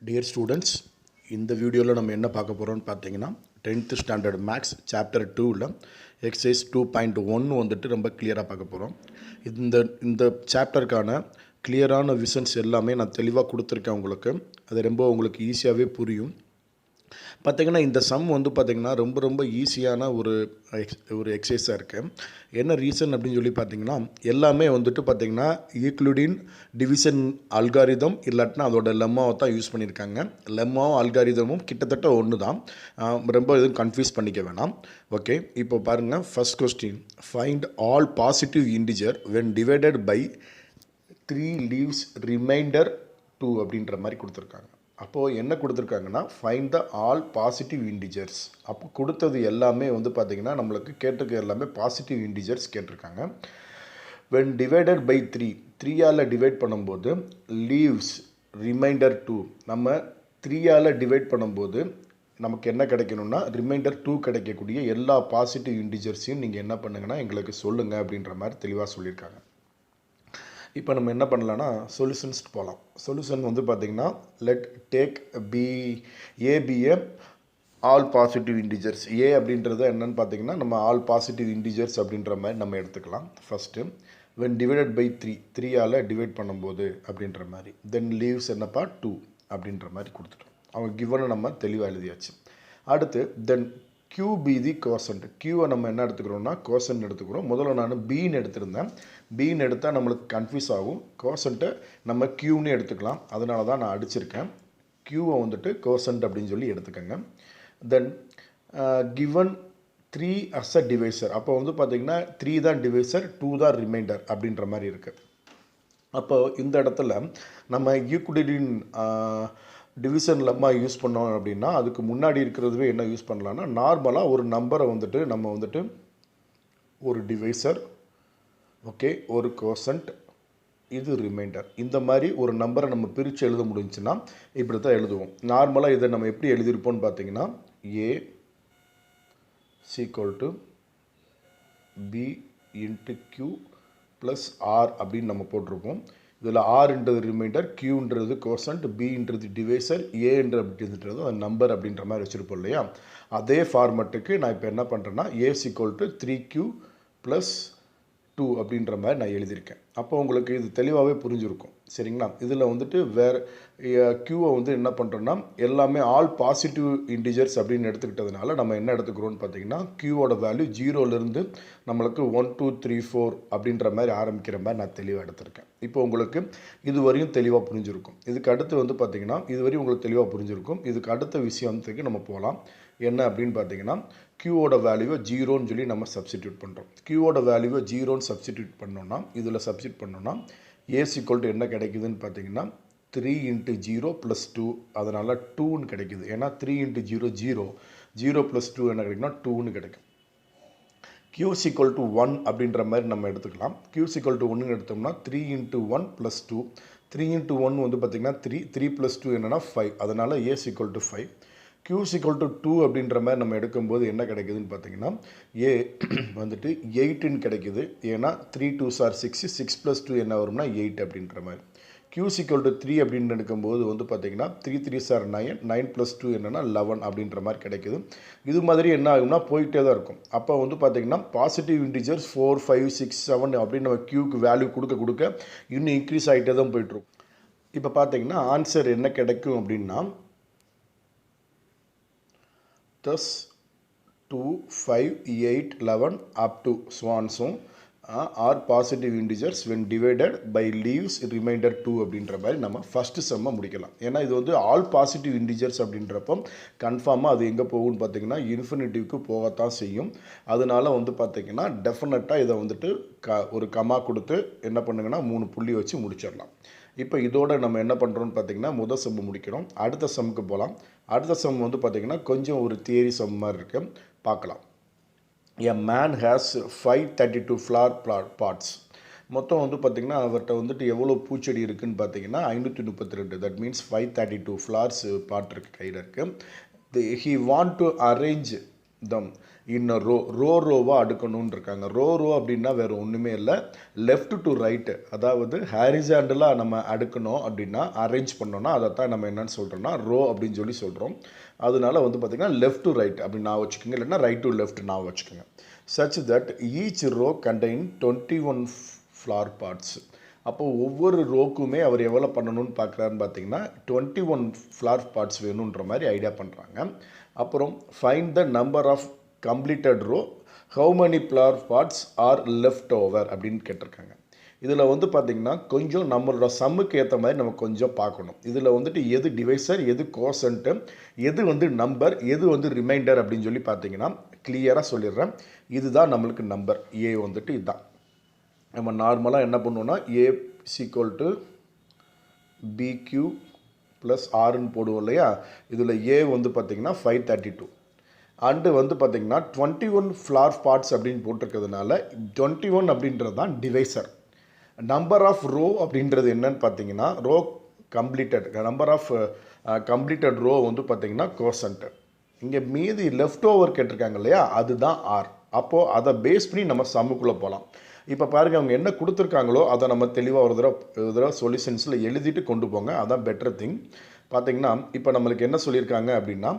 Dear students, இந்த வீடியோவில் நம்ம என்ன பார்க்க போகிறோம்னு பார்த்தீங்கன்னா 10th ஸ்டாண்டர்ட் மேக்ஸ் சாப்டர் 2ல் எக்ஸசைஸ் 2.1 வந்துட்டு ரொம்ப கிளியராக பார்க்க போகிறோம். இந்த இந்த சாப்டருக்கான கிளியரான விஷன்ஸ் எல்லாமே நான் தெளிவாக கொடுத்துருக்கேன் உங்களுக்கு. அது ரொம்ப உங்களுக்கு ஈஸியாகவே புரியும். பார்த்திங்கன்னா இந்த சம் வந்து பார்த்திங்கன்னா ரொம்ப ஈஸியான ஒரு எக்ஸசைஸாக இருக்குது. என்ன ரீசன் அப்படின்னு சொல்லி பார்த்திங்கன்னா எல்லாமே வந்துட்டு பார்த்திங்கன்னா யூக்ளிடியன் டிவிஷன் அல்காரிதம் இல்லாட்டினா அதோட லெம்மாவை தான் யூஸ் பண்ணியிருக்காங்க. லெம்மாவும் அல்காரிதமும் கிட்டத்தட்ட ஒன்று தான், ரொம்ப எதுவும் கன்ஃபியூஸ் பண்ணிக்க வேணாம். ஓகே, இப்போ பாருங்கள். First question, find all positive integer when divided by 3 leaves remainder 2 அப்படின்ற மாதிரி கொடுத்துருக்காங்க. அப்போது என்ன கொடுத்துருக்காங்கன்னா find the all positive integers. அப்போ கொடுத்தது எல்லாமே வந்து பார்த்திங்கன்னா நம்மளுக்கு கேட்டிருக்க எல்லாமே பாசிட்டிவ் இன்டிஜர்ஸ் கேட்டிருக்காங்க. வென் டிவைடட் பை 3ஆல் டிவைட் பண்ணும்போது லீவ்ஸ் ரிமைண்டர் 2, நம்ம 3ஆல் டிவைட் பண்ணும்போது நமக்கு என்ன கிடைக்கணும்னா ரிமைண்டர் 2 கிடைக்கக்கூடிய எல்லா பாசிட்டிவ் இன்டிஜர்ஸையும் நீங்கள் என்ன பண்ணுங்கன்னா எங்களுக்கு சொல்லுங்கள் அப்படின்ற மாதிரி தெளிவாக சொல்லியிருக்காங்க. இப்போ நம்ம என்ன பண்ணலான்னா சொல்யூஷன்ஸ் போகலாம். சொல்யூஷன் வந்து பார்த்திங்கன்னா let take a b a all positive integers. A அப்படின்றது என்னன்னு பார்த்தீங்கன்னா நம்ம ஆல் பாசிட்டிவ் இன்டிஜர்ஸ் அப்படின்ற மாதிரி நம்ம எடுத்துக்கலாம். ஃபஸ்ட்டு வென் டிவைடட் பை 3ஆல் டிவைட் பண்ணும்போது அப்படின்ற மாதிரி, தென் லீவ்ஸ் என்னப்பா 2 அப்படின்ற மாதிரி கொடுத்துட்டோம். அவங்க கிவனை நம்ம தெளிவாக எழுதியாச்சு. அடுத்து தென் Q be the quotient. Qவை நம்ம என்ன எடுத்துக்கிறோம்னா quotient எடுத்துக்கிறோம். முதல்ல நான் Bன்னு எடுத்திருந்தேன். Bன்னு எடுத்தால் நம்மளுக்கு கன்ஃபியூஸ் ஆகும். quotient நம்ம Qன்னு எடுத்துக்கலாம். அதனால தான் நான் அடிச்சிருக்கேன். Qவை வந்துட்டு quotient அப்படின்னு சொல்லி எடுத்துக்கோங்க. தென் given 3 as a divisor. அப்போ வந்து பார்த்திங்கன்னா 3 தான் டிவைசர், 2 தான் ரிமைண்டர் அப்படின்ற மாதிரி இருக்குது. அப்போ இந்த இடத்துல நம்ம யூக்ளிடியன் டிவிஷன் லெம்மா யூஸ் பண்ணோம் அப்படின்னா அதுக்கு முன்னாடி இருக்கிறதுவே என்ன யூஸ் பண்ணலான்னா நார்மலாக ஒரு நம்பரை வந்துட்டு நம்ம வந்துட்டு ஒரு டிவைசர், ஓகே, ஒரு கோசன்ட், இது ரிமைண்டர், இந்த மாதிரி ஒரு நம்பரை நம்ம பிரித்து எழுத முடிஞ்சுன்னா இப்படி தான் எழுதுவோம். நார்மலாக இதை நம்ம எப்படி எழுதியிருப்போம்னு பார்த்தீங்கன்னா a equal to b into q plus r அப்படின்னு நம்ம போட்டிருப்போம். இதில் ஆர்ன்றது ரிமைண்டர், கியூன்றது கோசன்ட், பின்றது டிவைசர், ஏன்றது அந்த நம்பர் அப்படின்ற மாதிரி வச்சுருப்போம் இல்லையா. அதே ஃபார்மெட்டுக்கு நான் இப்போ என்ன பண்ணுறேன்னா ஏ ஈக்குவல் டு 3Q ப்ளஸ் 2 அப்படின்ற மாதிரி நான் எழுதியிருக்கேன். அப்போ உங்களுக்கு இது தெளிவாகவே புரிஞ்சிருக்கும், சரிங்களா. இதில் வந்துட்டு வேறு க்யூவை வந்து என்ன பண்ணுறோன்னா எல்லாமே ஆல் பாசிட்டிவ் இன்டிஜர்ஸ் அப்படின்னு எடுத்துக்கிட்டதுனால நம்ம என்ன எடுத்துக்கிறோன்னு பார்த்தீங்கன்னா க்யூவோட வேல்யூ 0லேருந்து நம்மளுக்கு 1 2 3 4 அப்படின்ற மாதிரி ஆரம்பிக்கிற மாதிரி நான் தெளிவாக எடுத்திருக்கேன். இப்போ உங்களுக்கு இது வரையும் தெளிவாக புரிஞ்சிருக்கும். இதுக்கு அடுத்து வந்து பார்த்திங்கன்னா இது வரையும் உங்களுக்கு தெளிவாக புரிஞ்சிருக்கும். இதுக்கு அடுத்த விஷயத்துக்கு நம்ம போகலாம். என்ன அப்படின்னு பார்த்தீங்கன்னா க்யூவோட வேல்யூவை 0ன்னு சொல்லி நம்ம சப்ஸ்டிடியூட் பண்ணுறோம். க்யூவோட வேல்யூவை 0ன்னு சப்ஸ்டிடியூட் பண்ணோன்னா இதில் சப்ஸ்டியூட் பண்ணோன்னா ஏ ஈக்குவல் என்ன கிடைக்குதுன்னு பார்த்தீங்கன்னா 3 × 0 + 2, அதனால் 2ன்னு கிடைக்குது. ஏன்னா 3 × 0 0, 0 + 2 என்ன கிடைக்குன்னா 2ன்னு கிடைக்கும். Q = 1 அப்படின்ற மாதிரி நம்ம எடுத்துக்கலாம். Q = 1 எடுத்தோம்னா 3 × 1 + 2, 3 × 1 வந்து பார்த்திங்கன்னா 3, 3 + 2 என்னென்னா 5, அதனால் A = 5. Q = 2 அப்படின்ற மாதிரி நம்ம எடுக்கும்போது என்ன கிடைக்குதுன்னு பார்த்தீங்கன்னா ஏ வந்துட்டு 8ன்னு கிடைக்குது. ஏன்னா 3 2s are 6, 6 + 2 என்ன வரும்னா 8 அப்படின்ற மாதிரி. Q = 3 அப்படின்னு எடுக்கும்போது வந்து பார்த்திங்கன்னா 3 3s are 9, 9 + 2 என்னென்னா 11 அப்படின்ற மாதிரி கிடைக்குது. இது மாதிரி என்ன ஆகும்னா போயிட்டே தான் இருக்கும். அப்போ வந்து பார்த்திங்கன்னா பாசிட்டிவ் இன்டிஜர்ஸ் 4 5 6 7 அப்படின்னு நம்ம க்யூக்கு வேல்யூ கொடுக்க இன்னும் இன்க்ரீஸ் ஆகிட்டே தான் போயிட்டுருக்கும். இப்போ பார்த்தீங்கன்னா ஆன்சர் என்ன கிடைக்கும் அப்படின்னா thus 2 5 8 11 up to so on so are positive integers when divided by leaves remainder 2 அப்படின்ற மாதிரி நம்ம ஃபஸ்ட்டு செம்மை முடிக்கலாம். ஏன்னா இது வந்து ஆல் பாசிட்டிவ் இன்டிஜர்ஸ் அப்படின்றப்போ கன்ஃபார்மாக அது எங்கே போகும்னு பார்த்தீங்கன்னா இன்ஃபினிட்டிவ்க்கு போகத்தான் செய்யும். அதனால வந்து பார்த்திங்கன்னா டெஃபினட்டாக இதை வந்துட்டு ஒரு கமா கொடுத்து என்ன பண்ணுங்கன்னா 3 புள்ளி வச்சு முடிச்சிடலாம். இப்போ இதோட நம்ம என்ன பண்ணுறோம்னு பார்த்தீங்கன்னா முதல் சம் முடிக்கிறோம். அடுத்த சம்முக்கு போகலாம். அடுத்த சம் வந்து பார்த்திங்கன்னா கொஞ்சம் ஒரு தியரி சம் மாதிரி இருக்குது, பார்க்கலாம். A man has 532 flower pots. மொத்தம் வந்து பார்த்திங்கன்னா அவர்கிட்ட வந்துட்டு எவ்வளோ பூச்செடி இருக்குதுன்னு பார்த்தீங்கன்னா 532. தட் மீன்ஸ் 532 ஃப்ளார்ஸ் பாட் இருக்குது, கையில் இருக்குது. He want to arrange them in a row ரோவாக அடுக்கணும்னு இருக்காங்க. ரோ அப்படின்னா வேறு ஒன்றுமே இல்லை, லெஃப்ட் டு ரைட்டு, அதாவது ஹாரிசாண்டலாக நம்ம அடுக்கணும் அப்படின்னா அரேஞ்ச் பண்ணோன்னா அதைத்தான் நம்ம என்னன்னு சொல்கிறோம்னா ரோ அப்படின்னு சொல்லி சொல்கிறோம். அதனால வந்து பார்த்திங்கன்னா லெஃப்ட் டு ரைட் அப்படின்னு நான் வச்சுக்கோங்க, இல்லைன்னா ரைட் டு லெஃப்ட் நான் வச்சுக்கோங்க. such that each row contain 21 flower parts. அப்போது ஒவ்வொரு ரோக்குமே அவர் எவ்வளோ பண்ணணும்னு பார்க்குறாருன்னு பார்த்தீங்கன்னா 21 ஃப்ளவர் பார்ட்ஸ் வேணுன்ற மாதிரி ஐடியா பண்ணுறாங்க. அப்புறம் find the number of completed row, how many flower parts are left over அப்படின்னு கேட்டிருக்காங்க. இதில் வந்து பார்த்திங்கன்னா கொஞ்சம் நம்மளோட சம்முக்கு ஏற்ற மாதிரி நம்ம கொஞ்சம் பார்க்கணும். இதில் வந்துட்டு எது டிவைசர், எது கோசன்ட்டு, எது வந்து நம்பர், எது வந்து ரிமைண்டர் அப்படின்னு சொல்லி பார்த்தீங்கன்னா கிளியராக சொல்லிடுறேன். இதுதான் நம்மளுக்கு நம்பர் ஏ வந்துட்டு இதுதான். நம்ம நார்மலாக என்ன பண்ணுவோன்னா ஏ ஈக்குவல் டு பிக்யூ ப்ளஸ் ஆர்ன்னு போடுவோம் இல்லையா. இதில் ஏ வந்து பார்த்திங்கன்னா 532 அண்டு வந்து பார்த்திங்கன்னா 21 ஃப்ளவர் பார்ட்ஸ் அப்படின்னு போட்டிருக்கிறதுனால 21 அப்படின்றது தான் டிவைசர். நம்பர் ஆஃப் ரோ அப்படின்றது என்னன்னு பார்த்தீங்கன்னா row completed, number of completed row வந்து பார்த்திங்கன்னா கோசன்ட். இங்கே மீதி லெஃப்ட் ஓவர் கேட்டிருக்காங்க இல்லையா, அதுதான் ஆர். அப்போது அதை பேஸ் பண்ணி நம்ம சம்முக்குள்ளே போகலாம். இப்போ பாருங்கள், அவங்க என்ன கொடுத்துருக்காங்களோ அதை நம்ம தெளிவாக ஒரு தடவை சொல்யூஷன்ஸில் எழுதிட்டு கொண்டு போங்க, அதான் பெட்டர் திங். பார்த்தீங்கன்னா இப்போ நம்மளுக்கு என்ன சொல்லியிருக்காங்க அப்படின்னா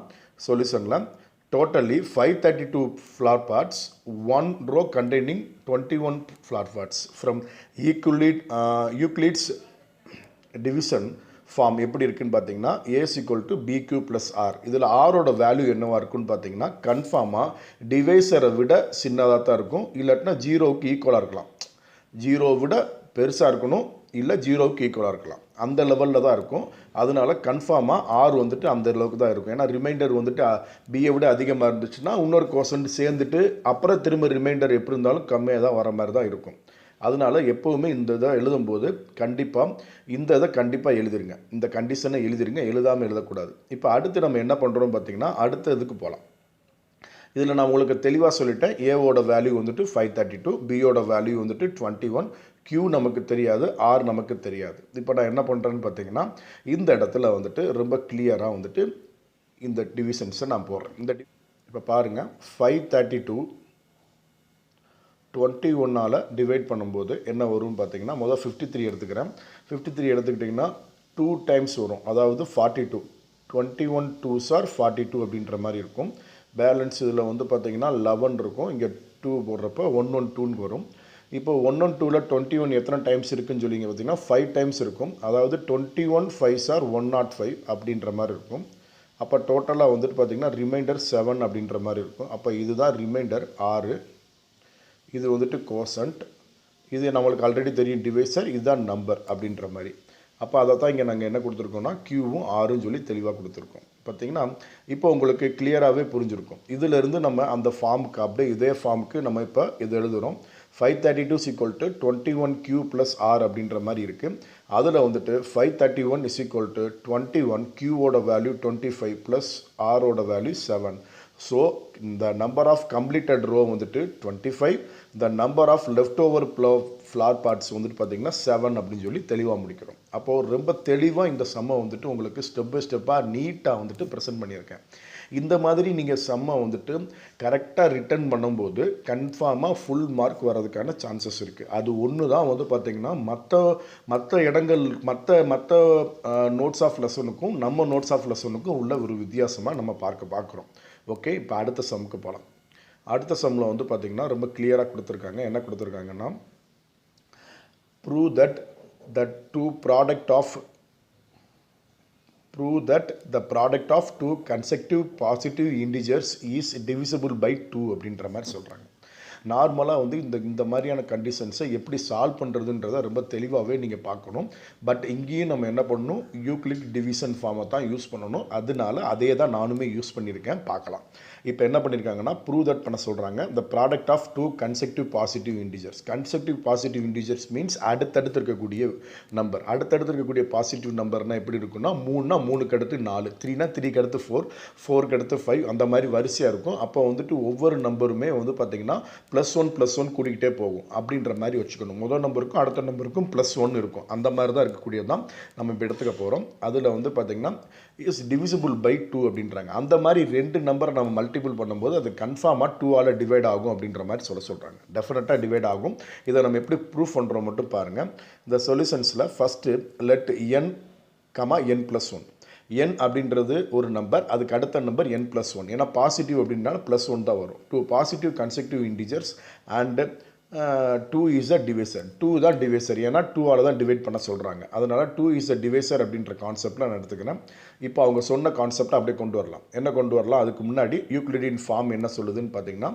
சொல்யூஷனில் totally 532 flower parts, 1 row containing 21 flower parts from Euclid's division form எப்படி இருக்குன்னு பார்த்தீங்கன்னா A = BQ + R. இதில் ஆரோட வேல்யூ என்னவாக இருக்குன்னு பார்த்தீங்கன்னா கன்ஃபார்மாக டிவைசரை விட சின்னதாக தான் இருக்கும், இல்லாட்டினா ஜீரோவுக்கு ஈக்குவலாக இருக்கலாம். ஜீரோவை விட பெருசாக இருக்கணும், இல்லை ஜீரோவுக்கு ஈக்குவலாக இருக்கலாம், அந்த லெவலில் தான் இருக்கும். அதனால கன்ஃபார்மாக ஆர் வந்துட்டு அந்த அளவுக்கு தான் இருக்கும். ஏன்னா ரிமைண்டர் வந்துட்டு பியை விட அதிகமாக இருந்துச்சுன்னா இன்னொரு கோசன்ட் சேர்ந்துட்டு அப்புறம் திரும்ப ரிமைண்டர் எப்படி இருந்தாலும் கம்மியாக தான் வர மாதிரி தான் இருக்கும். அதனால் எப்போவுமே இந்த இதை எழுதும்போது கண்டிப்பாக இந்த இதை கண்டிப்பாக எழுதிருங்க, இந்த கண்டிஷனை எழுதிருங்க, எழுதாமல் எழுதக்கூடாது. இப்போ அடுத்து நம்ம என்ன பண்ணுறோம் பார்த்திங்கன்னா அடுத்த இதுக்கு போகலாம். இதில் நான் உங்களுக்கு தெளிவாக சொல்லிட்டேன். ஏவோட வேல்யூ வந்துட்டு 532, பியோட வேல்யூ வந்துட்டு 21, கியூ நமக்கு தெரியாது, ஆர் நமக்கு தெரியாது. இப்போ நான் என்ன பண்ணுறேன்னு பார்த்தீங்கன்னா இந்த இடத்துல வந்துட்டு ரொம்ப கிளியராக வந்துட்டு இந்த டிவிஷன்ஸை நான் போடுறேன். இப்போ பாருங்கள் 532 21ஆல் டிவைட் பண்ணும்போது என்ன வரும்னு பார்த்தீங்கன்னா முதல் 53 எடுத்துக்கிறேன். 53 எடுத்துக்கிட்டிங்கன்னா 2 டைம்ஸ் வரும், அதாவது 42. 21 2s are 42 அப்படின்ற மாதிரி இருக்கும். பேலன்ஸ் இதில் வந்து பார்த்திங்கன்னா 11 இருக்கும், இங்கே 2 போடுறப்போ 112 வரும். இப்போ 112ல் 21 எத்தனை டைம்ஸ் இருக்குன்னு சொல்லிங்க பார்த்தீங்கன்னா 5 டைம்ஸ் இருக்கும், அதாவது 21 5s are 105 அப்படின்ற மாதிரி இருக்கும். அப்போ டோட்டலாக வந்துட்டு பார்த்திங்கன்னா ரிமைண்டர் 7 அப்படின்ற மாதிரி இருக்கும். அப்போ இதுதான் ரிமைண்டர் 6, இது வந்துட்டு கோசன்ட், இது நம்மளுக்கு ஆல்ரெடி தெரியும் டிவைசர், இதுதான் நம்பர் அப்படின்ற மாதிரி. அப்போ அதை தான் இங்கே நாங்கள் என்ன கொடுத்துருக்கோம்னா கியூவும் ஆறுன்னு சொல்லி தெளிவாக கொடுத்துருக்கோம். பார்த்தீங்கன்னா இப்போ உங்களுக்கு கிளியராகவே புரிஞ்சுருக்கும். இதிலிருந்து நம்ம அந்த ஃபார்முக்கு அப்படியே இதே ஃபார்முக்கு நம்ம இப்போ இது எழுதுகிறோம். 532 = 21Q + R அப்படின்ற மாதிரி இருக்குது. அதில் வந்துட்டு 531 = 21, Qவோட வேல்யூ 25 ப்ளஸ் ஆரோட வேல்யூ 7. ஸோ இந்த நம்பர் ஆஃப் கம்ப்ளீட்டட் ரோ வந்துட்டு 25, இந்த number of left over flower parts வந்துட்டு பார்த்திங்கன்னா 7 அப்படின்னு சொல்லி தெளிவாக முடிக்கிறோம். அப்போது ரொம்ப தெளிவாக இந்த சம்மை வந்துட்டு உங்களுக்கு ஸ்டெப் பை ஸ்டெப்பாக நீட்டாக வந்துட்டு ப்ரெசென்ட் பண்ணியிருக்கேன். இந்த மாதிரி நீங்கள் சம்மை வந்துட்டு கரெக்டாக ரிட்டர்ன் பண்ணும்போது கன்ஃபார்மாக ஃபுல் மார்க் வர்றதுக்கான சான்சஸ் இருக்குது. அது ஒன்று தான் வந்து பார்த்திங்கன்னா மற்ற இடங்கள் மற்ற நோட்ஸ் ஆஃப் லெசனுக்கும் நம்ம நோட்ஸ் ஆஃப் லெசனுக்கும் உள்ள ஒரு வித்தியாசமாக நம்ம பார்க்குறோம். ஓகே, இப்போ அடுத்த சம்முக்கு போகலாம். அடுத்த சம்மில் வந்து பார்த்திங்கன்னா ரொம்ப கிளியராக கொடுத்துருக்காங்க. என்ன கொடுத்துருக்காங்கன்னா prove that the product of two consecutive positive integers is divisible by 2 அப்படின்ற மாதிரி சொல்கிறாங்க. நார்மலாக வந்து இந்த மாதிரியான கண்டிஷன்ஸை எப்படி சால்வ் பண்ணுறதுன்றதை ரொம்ப தெளிவாகவே நீங்கள் பார்க்கணும். பட் இங்கேயும் நம்ம என்ன பண்ணணும், யூக்ளிட் டிவிஷன் ஃபார்மை தான் யூஸ் பண்ணணும். அதனால அதே தான் நானுமே யூஸ் பண்ணியிருக்கேன், பார்க்கலாம். இப்போ என்ன பண்ணியிருக்காங்கன்னா ப்ரூவ் தட் பண்ண சொல்கிறாங்க. the product of two consecutive positive integers. consecutive positive integers means அடுத்தடுத்து இருக்கக்கூடிய நம்பர். அடுத்தடுத்து இருக்கக்கூடிய பாசிட்டிவ் நம்பர்னால் எப்படி இருக்குன்னா 3னா 3க்கு அடுத்து 4, 3னா 3க்கு அடுத்து 4, 4க்கு அடுத்து 5, அந்த மாதிரி வரிசையாக இருக்கும். அப்போ வந்துட்டு ஒவ்வொரு நம்பருமே வந்து பார்த்திங்கன்னா +1 கூட்டிக்கிட்டே போகும் அப்படின்ற மாதிரி வச்சுக்கணும். முதல் நம்பருக்கும் அடுத்த நம்பருக்கும் +1 இருக்கும். அந்த மாதிரி தான் இருக்கக்கூடியது தான் நம்ம இப்போ எடுத்துக்க போகிறோம். அதில் வந்து பார்த்திங்கன்னா இஸ் டிவிசிபிள் பை 2 அப்படின்றாங்க. அந்த மாதிரி 2 நம்பரை நம்ம மல்டிப்ளை மல்டிபிள் பண்ணும்போது அது கன்ஃபார்மாக 2ஆல் டிவைட் ஆகும் அப்படின்ற மாதிரி சொல்கிறாங்க. டெஃபினட்டாக டிவைட் ஆகும். இதை நம்ம எப்படி ப்ரூஃப் பண்ணுறோம் மட்டும் பாருங்கள். இந்த சொல்யூஷன்ஸில் first let n, n+1. n அப்படின்றது ஒரு நம்பர், அதுக்கு அடுத்த நம்பர் n+1. ஏன்னா பாசிட்டிவ் அப்படின்னால +1 தான் வரும். 2 positive consecutive integers and 2 is a divisor. 2 தான் டிவைசர், ஏன்னா 2ஆல் தான் டிவைட் பண்ண சொல்கிறாங்க. அதனால் 2 இஸ் அ டிவைசர் அப்படின்ற கான்செப்டில் நான் எடுத்துக்கிறேன். இப்போ அவங்க சொன்ன கான்செப்டை அப்படியே கொண்டு வரலாம். என்ன கொண்டு வரலாம்? அதுக்கு முன்னாடி யூக்ளிடியன் ஃபார்ம் என்ன சொல்லுதுன்னு பார்த்தீங்கன்னா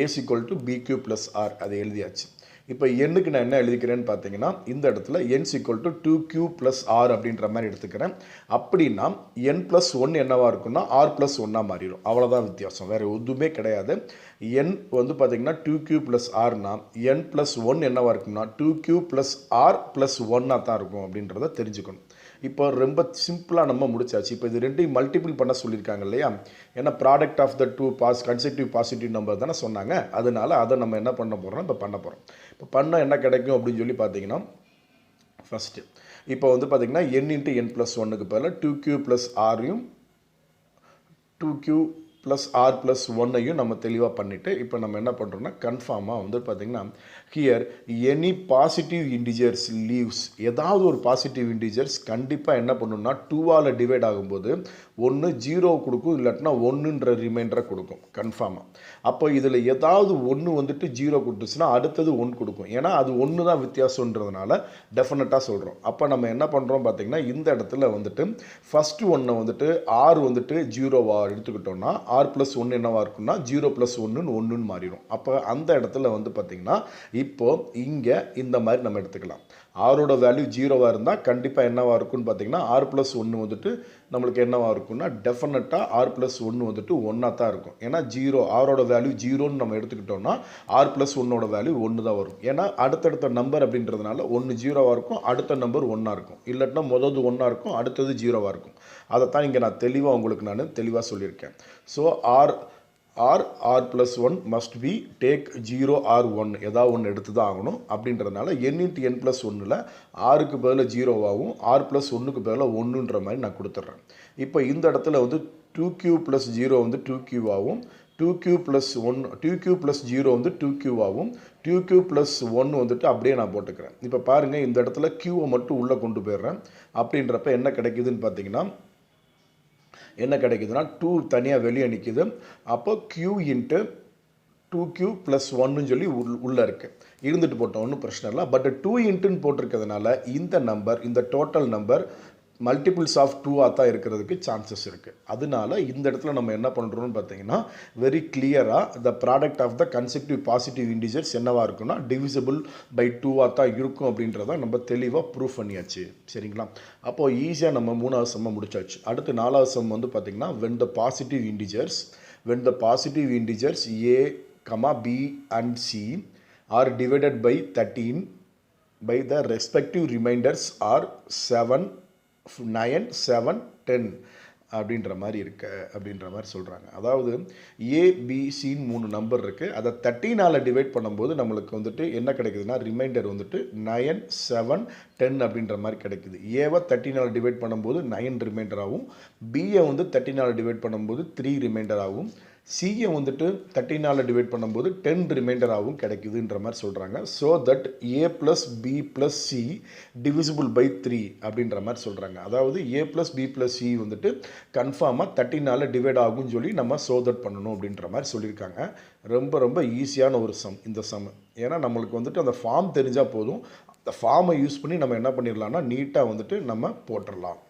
a = bq + r அதை எழுதியாச்சு. இப்போ எண்ணுக்கு நான் என்ன எழுதிக்கிறேன்னு பார்த்தீங்கன்னா இந்த இடத்துல n = 2q + r அப்படின்ற மாதிரி எடுத்துக்கிறேன். அப்படின்னா n+1 என்னவாக இருக்குன்னா r+1 மாறிடும். அவ்வளோதான் வித்தியாசம், வேறு எதுவுமே கிடையாது. n வந்து பார்த்தீங்கன்னா 2q + rனா n+1 என்னவாக இருக்குன்னா 2q + r+1 தான் இருக்கும் அப்படின்றத தெரிஞ்சுக்கணும். இப்போ ரொம்ப சிம்பிளாக நம்ம முடிச்சாச்சு. இப்போ இது ரெண்டையும் மல்டிபிள் பண்ண சொல்லியிருக்காங்க இல்லையா? ஏன்னா product of the 2 consecutive positive number தானே சொன்னாங்க. அதனால் அதை நம்ம என்ன பண்ண போகிறோம்? இப்போ பண்ண போகிறோம். இப்போ பண்ணால் என்ன கிடைக்கும் அப்படின்னு சொல்லி பார்த்தீங்கன்னா ஃபஸ்ட்டு இப்போ வந்து பார்த்தீங்கன்னா n × n+1க்கு பதிலாக 2q + r-யும் 2q + r+1ஐயும் நம்ம தெளிவாக பண்ணிவிட்டு இப்போ நம்ம என்ன பண்ணுறோம்னா கன்ஃபார்மாக வந்து பார்த்திங்கன்னா here any positive integers leaves, ஏதாவது ஒரு பாசிட்டிவ் இன்டிஜர்ஸ் கண்டிப்பாக என்ன பண்ணணும்னா 2ஆல் டிவைட் ஆகும்போது ஒன்று 0 கொடுக்கும், இல்லாட்டினா 1ன்ற ரிமைண்டரை கொடுக்கும் கன்ஃபார்மாக. அப்போ இதில் ஏதாவது ஒன்று வந்துட்டு 0 கொடுத்துச்சுன்னா அடுத்தது 1 கொடுக்கும். ஏன்னா அது 1 தான் வித்தியாசன்றதுனால டெஃபினட்டாக சொல்கிறோம். அப்போ நம்ம என்ன பண்ணுறோம் பார்த்திங்கன்னா இந்த இடத்துல வந்துட்டு ஃபஸ்ட்டு ஒன்றை வந்துட்டு r வந்துட்டு 0வாக எடுத்துக்கிட்டோம்னா r+1 என்னவாக இருக்குன்னா 0+1 1ன்னு மாறிடும். அப்போ அந்த இடத்துல வந்து பார்த்திங்கன்னா இப்போது இங்கே இந்த மாதிரி நம்ம எடுத்துக்கலாம். ஆரோட வேல்யூ 0வாக இருந்தால் கண்டிப்பாக என்னவாக இருக்குன்னு பார்த்தீங்கன்னா r+1 வந்துட்டு நம்மளுக்கு என்னவாக இருக்குன்னா டெஃபினட்டாக r+1 வந்துட்டு 1ஆக தான் இருக்கும். ஏன்னா ஆரோட வேல்யூ 0ன்னு நம்ம எடுத்துக்கிட்டோம்னா r+1ஓட வேல்யூ 1 தான் வரும். ஏன்னா அடுத்தடுத்த நம்பர் அப்படின்றதுனால 1 0வாக இருக்கும், அடுத்த நம்பர் 1ஆக இருக்கும், இல்லாட்டினா முதல் 1ஆக இருக்கும், அடுத்தது 0வாக இருக்கும். அதைத்தான் இங்கே நான் தெளிவாக உங்களுக்கு நான் தெளிவாக சொல்லியிருக்கேன். So r+1 must be take 0 or 1 ஏதாவது ஒன்று எடுத்து தான் ஆகணும். அப்படின்றதுனால n × n+1ல் rக்கு பதிலாக 0வாகவும் r+1க்கு பதிலாக 1ன்ற மாதிரி நான் கொடுத்துட்றேன். இப்போ இந்த இடத்துல வந்து 2q + 0 வந்து 2qவாகவும் 2q + 0 வந்து 2qவாகவும் 2q + 1 வந்துட்டு அப்படியே நான் போட்டுக்கிறேன். இப்போ பாருங்கள் இந்த இடத்துல qவை மட்டும் உள்ளே கொண்டு போயிடுறேன். அப்படின்றப்ப என்ன கிடைக்குதுன்னு பார்த்தீங்கன்னா என்ன கிடைக்குதுன்னா 2 தனியாக வெளியே நிற்கிது. அப்போ q × 2q + 1ன்னு சொல்லி உள்ளே இருக்குது. இருந்துட்டு போட்டோம், ஒன்றும் பிரச்சனை இல்லை. பட் 2 × போட்டிருக்கிறதுனால இந்த நம்பர், இந்த டோட்டல் நம்பர் மல்டிபிள்ஸ் ஆஃப் 2ஆக தான் இருக்கிறதுக்கு சான்சஸ் இருக்குது. அதனால இந்த இடத்துல நம்ம என்ன பண்ணுறோம்னு பார்த்தீங்கன்னா வெரி கிளியராக the product of the consecutive positive integers என்னவாக இருக்குன்னா டிவிசிபிள் பை 2ஆக தான் இருக்கும் அப்படின்றத நம்ம தெளிவாக ப்ரூஃப் பண்ணியாச்சு. சரிங்களா? அப்போது ஈஸியாக நம்ம 3வது சம்மை முடிச்சாச்சு. அடுத்து 4வது சம் வந்து பார்த்திங்கன்னா when the positive integers a, b and c are divided by 13 by the respective remainders are 7, 9, 7, 10 அப்படின்ற மாதிரி இருக்கு அப்படின்ற மாதிரி சொல்கிறாங்க. அதாவது ஏபிசின்னு 3 நம்பர் இருக்குது. அதை 13ஆல் டிவைட் பண்ணும்போது நம்மளுக்கு வந்துட்டு என்ன கிடைக்குதுன்னா ரிமைண்டர் வந்துட்டு 9, 7, 10 அப்படின்ற மாதிரி கிடைக்குது. ஏவை 13ஆல் டிவைட் பண்ணும்போது 9 ரிமைண்டர் ஆகும், பியை வந்து 13ஆல் டிவைட் பண்ணும்போது 3 ரிமைண்டர் ஆகும், சியை வந்துட்டு 13ஆல் டிவைட் பண்ணும்போது 10 ரிமைண்டராகவும் கிடைக்குதுன்ற மாதிரி சொல்கிறாங்க. So that a + b + c divisible by 3 அப்படின்ற மாதிரி சொல்கிறாங்க. அதாவது a + b + c வந்துட்டு கன்ஃபார்மாக 13ஆல் டிவைட் ஆகும்னு சொல்லி நம்ம ஸோ தட் பண்ணணும் அப்படின்ற மாதிரி சொல்லியிருக்காங்க. ரொம்ப ரொம்ப ஈஸியான ஒரு சம் இந்த சம். ஏன்னா நம்மளுக்கு வந்துட்டு அந்த ஃபார்ம் தெரிஞ்சால் போதும். அந்த ஃபார்மை யூஸ் பண்ணி நம்ம என்ன பண்ணிடலாம்னா நீட்டாக வந்துட்டு நம்ம போட்டுடலாம்.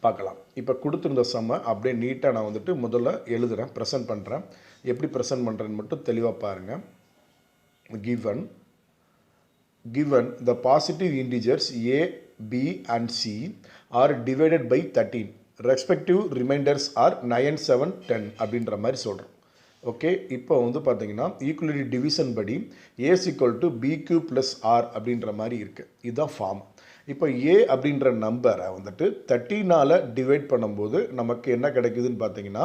பார்க்கலாம். இப்போ கொடுத்துருந்த சம்மை அப்படியே நீட்டாக நான் வந்துட்டு முதல்ல எழுதுகிறேன், ப்ரெசென்ட் பண்ணுறேன். எப்படி ப்ரெசென்ட் பண்ணுறேன்னு மட்டும் தெளிவாக பாருங்கள். given the positive integers a, b and c are divided by 13. Respective remainders are 9, 7, 10 அப்படின்ற மாதிரி சொல்கிறோம். ஓகே, இப்போ வந்து பார்த்தீங்கன்னா ஈக்குவலிட்டி டிவிஷன் படி a = bq + r அப்படின்ற மாதிரி இருக்குது. இதுதான் ஃபார்ம். இப்போ a அப்படின்ற நம்பரை வந்துட்டு 13ஆல் டிவைட் பண்ணும்போது நமக்கு என்ன கிடைக்குதுன்னு பார்த்தீங்கன்னா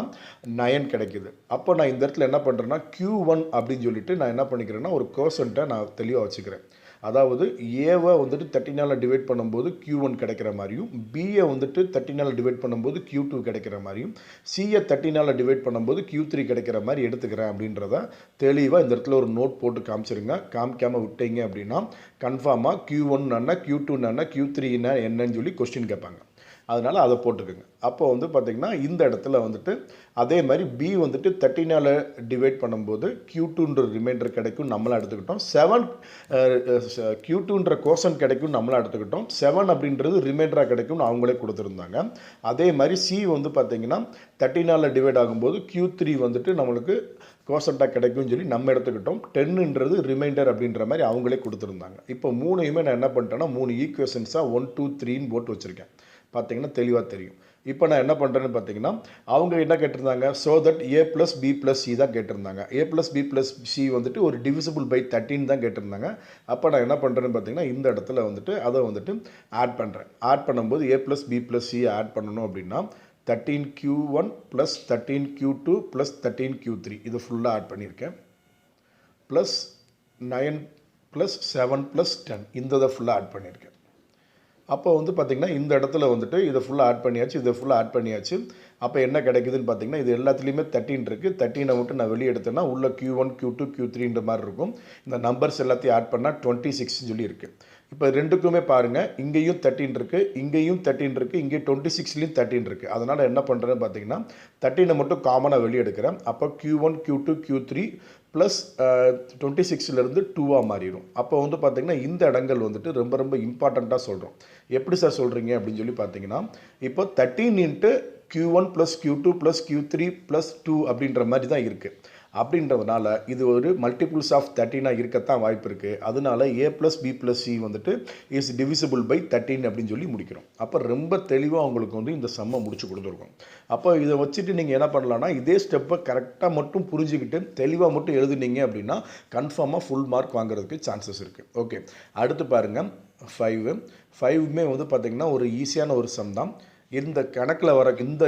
9 கிடைக்குது. அப்போ நான் இந்த இடத்துல என்ன பண்ணுறேன்னா q1 அப்படின்னு சொல்லிட்டு நான் என்ன பண்ணிக்கிறேன்னா ஒரு கோசன்ட்டை நான் தெளிவாக வச்சுக்கிறேன். அதாவது ஏவை வந்துட்டு 13ஆல் டிவைட் பண்ணும்போது Q1 கிடைக்கிற மாதிரியும், பியை வந்துட்டு 13ஆல் டிவைட் பண்ணும்போது Q2 கிடைக்கிற மாதிரியும், சியை 13ஆல் டிவைட் பண்ணும்போது Q3 கிடைக்கிற மாதிரி எடுத்துக்கிறேன் அப்படின்றத தெளிவாக இந்த இடத்துல ஒரு நோட் போட்டு காமிச்சிருங்க. காமிக்காமல் விட்டீங்க அப்படின்னா கன்ஃபார்மாக Q1 என்ன, Q2 என்ன, Q3 என்னன்னு சொல்லி கொஸ்டின் கேட்பாங்க. அதனால் அதை போட்டுக்கோங்க. அப்போ வந்து பார்த்திங்கன்னா இந்த இடத்துல வந்துட்டு அதே மாதிரி பி வந்துட்டு 13ஆல் டிவைட் பண்ணும்போது Q2ன்ற ரிமைண்டர் கிடைக்கும் நம்மளாக எடுத்துக்கிட்டோம். 7 Q2ன்ற கோஷன் கிடைக்கும் நம்மளாக எடுத்துக்கிட்டோம். 7 அப்படின்றது ரிமைண்டராக கிடைக்கும்னு அவங்களே கொடுத்துருந்தாங்க. அதே மாதிரி சி வந்து பார்த்திங்கன்னா 13ஆல் டிவைட் ஆகும்போது Q3 வந்துட்டு நம்மளுக்கு கோஷன்ட்டாக கிடைக்கும்னு சொல்லி நம்ம எடுத்துக்கிட்டோம். 10ன்றது ரிமைண்டர் அப்படின்ற மாதிரி அவங்களே கொடுத்துருந்தாங்க. இப்போ மூணையுமே நான் என்ன பண்ணிட்டேன்னா 3 ஈக்குவேஷன்ஸாக 1 2 3ன்னு போட்டு வச்சுருக்கேன். பார்த்தீங்கன்னா தெளிவாக தெரியும். இப்போ நான் என்ன பண்ணுறேன்னு பார்த்தீங்கன்னா அவங்க என்ன கேட்டிருந்தாங்க, so that A + B + C தான் கேட்டிருந்தாங்க. A + B + C வந்துட்டு ஒரு டிவிசிபிள் பை 13 தான் கேட்டிருந்தாங்க. அப்போ நான் என்ன பண்ணுறேன்னு பார்த்தீங்கன்னா இந்த இடத்துல வந்துட்டு அதை வந்துட்டு ஆட் பண்ணுறேன். ஆட் பண்ணும்போது A + B + C ஆட் பண்ணணும் அப்படின்னா 13Q1 + 13Q2 + 13Q3 இது ஃபுல்லாக ஆட் பண்ணியிருக்கேன். ப்ளஸ் 9 + 7 + 10 இந்த இதை ஃபுல்லாக ஆட் பண்ணியிருக்கேன். அப்போ வந்து பார்த்திங்கன்னா இந்த இடத்துல வந்துட்டு இதை ஃபுல்லாக ஆட் பண்ணியாச்சு, இதை ஃபுல்லாக ஆட் பண்ணியாச்சு. அப்போ என்ன கிடைக்குதுன்னு பார்த்தீங்கன்னா இது எல்லாத்துலேயுமே 13 இருக்குது. 13 மட்டும் நான் வெளியே எடுத்தேன்னா உள்ள Q1 Q2 Q3ன்ற மாதிரி இருக்கும். இந்த நம்பர்ஸ் எல்லாத்தையும் ஆட் பண்ணால் 26 சொல்லி இருக்குது. இப்போ ரெண்டுக்குமே பாருங்கள், இங்கேயும் 13 இருக்குது, இங்கேயும் 13 இருக்குது, இங்கே 26லேயும் 13 இருக்குது. அதனால் என்ன பண்ணுறேன்னு பார்த்தீங்கன்னா 13 மட்டும் காமனாக வெளியே எடுக்கிறேன். அப்போ Q1 Q2 Q3 ப்ளஸ் 26லேருந்து 2ஆக மாறிடும். அப்போ வந்து பார்த்திங்கன்னா இந்த இடங்கள் வந்துட்டு ரொம்ப ரொம்ப இம்பார்ட்டண்ட்டாக சொல்கிறோம். எப்படி சார் சொல்கிறீங்க அப்படின்னு சொல்லி பார்த்தீங்கன்னா இப்போ 13 × Q1 + Q2 + Q3 + 2 அப்படின்ற மாதிரி தான் இருக்குது. அப்படின்றதுனால இது ஒரு மல்டிபிள்ஸ் ஆஃப் 13ஆக இருக்கத்தான் வாய்ப்பு இருக்குது. அதனால A + B + C வந்துட்டு இஸ் டிவிசிபிள் பை 13 அப்படின்னு சொல்லி முடிக்கிறோம். அப்போ ரொம்ப தெளிவாக உங்களுக்கு வந்து இந்த சம்மை முடிச்சு கொடுத்துருக்கோம். அப்போ இதை வச்சுட்டு நீங்கள் என்ன பண்ணலான்னா இதே ஸ்டெப்பை கரெக்டாக மட்டும் புரிஞ்சுக்கிட்டு தெளிவாக மட்டும் எழுதுனீங்க அப்படின்னா கன்ஃபார்மாக ஃபுல் மார்க் வாங்குறதுக்கு சான்சஸ் இருக்குது. ஓகே, அடுத்து பாருங்கள் 5மே வந்து பார்த்திங்கன்னா ஒரு ஈஸியான ஒரு சம் தான். இந்த கணக்கில் வர இந்த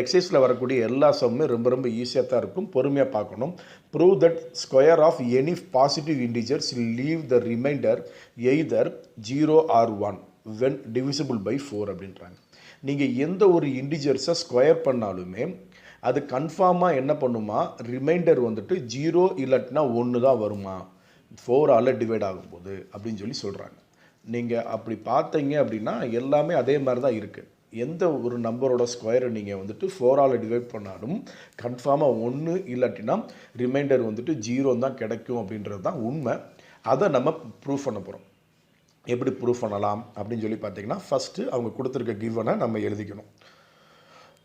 எக்ஸசைஸில் வரக்கூடிய எல்லா சம்மே ரொம்ப ரொம்ப ஈஸியாக தான் இருக்கும். பொறுமையாக பார்க்கணும். Prove that square of any positive integers leave the remainder either 0 or 1 when divisible by 4 அப்படின்றாங்க. நீங்கள் எந்த ஒரு இன்டிஜர்ஸை ஸ்கொயர் பண்ணாலுமே அது கன்ஃபார்மாக என்ன பண்ணுமா, ரிமைண்டர் வந்துட்டு 0 இல்லாட்டினா 1 தான் வருமா 4ஆல் டிவைட் ஆகும்போது அப்படின்னு சொல்லி சொல்கிறாங்க. நீங்கள் அப்படி பார்த்தீங்க அப்படின்னா எல்லாமே அதே மாதிரி தான் இருக்குது. எந்த ஒரு நம்பரோட ஸ்கொயரை நீங்கள் வந்துட்டு 4ஆல் டிவைட் பண்ணாலும் கன்ஃபார்மாக 1 இல்லாட்டினா ரிமைண்டர் வந்துட்டு 0 தான் கிடைக்கும் அப்படின்றது தான் உண்மை. அதை நம்ம ப்ரூஃப் பண்ண போகிறோம். எப்படி ப்ரூஃப் பண்ணலாம் அப்படின்னு சொல்லி பார்த்தீங்கன்னா ஃபஸ்ட்டு அவங்க கொடுத்துருக்க கிவனை நம்ம எழுதிக்கணும்.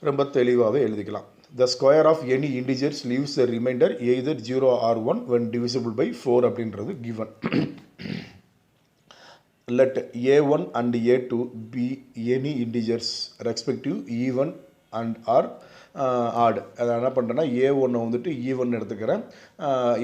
ரொம்ப தெளிவாகவே எழுதிக்கலாம். The square of any integers leaves a remainder either 0 or 1 when divisible by 4 அப்படின்றது given. Let a1 and a2 be any integers respective even and or odd. அதை என்ன பண்ணுறேன்னா a1 வந்துட்டு ஈவன் எடுத்துக்கிறேன்,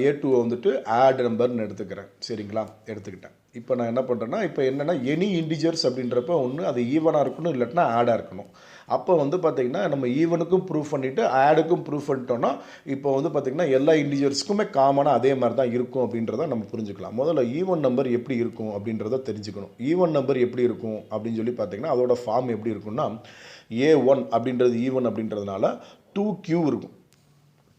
a2 வந்துட்டு ஆட் நம்பர்னு எடுத்துக்கிறேன். சரிங்களா, எடுத்துக்கிட்டேன். இப்போ நான் என்ன பண்ணுறேன்னா இப்போ என்னென்னா எனி இன்டிஜர்ஸ் அப்படின்றப்ப ஒன்று அது ஈவனாக இருக்கணும் இல்லாட்டினா ஆடாக இருக்கணும். அப்போ வந்து பார்த்திங்கன்னா நம்ம ஈவனுக்கும் ப்ரூஃப் பண்ணிவிட்டு ஆடுக்கும் ப்ரூஃப் பண்ணிட்டோன்னா இப்போ வந்து பார்த்திங்கன்னா எல்லா இன்டிஜர்ஸ்க்குமே காமனாக அதே மாதிரி தான் இருக்கும் அப்படின்றத நம்ம புரிஞ்சுக்கலாம். முதல்ல ஈவன் நம்பர் எப்படி இருக்கும் அப்படின்றத தெரிஞ்சுக்கணும். ஈவன் நம்பர் எப்படி இருக்கும் அப்படின்னு சொல்லி பார்த்திங்கன்னா அதோட ஃபார்ம் எப்படி இருக்குன்னா A1 அப்படின்றது ஈவன் அப்படின்றதுனால 2Q இருக்கும்.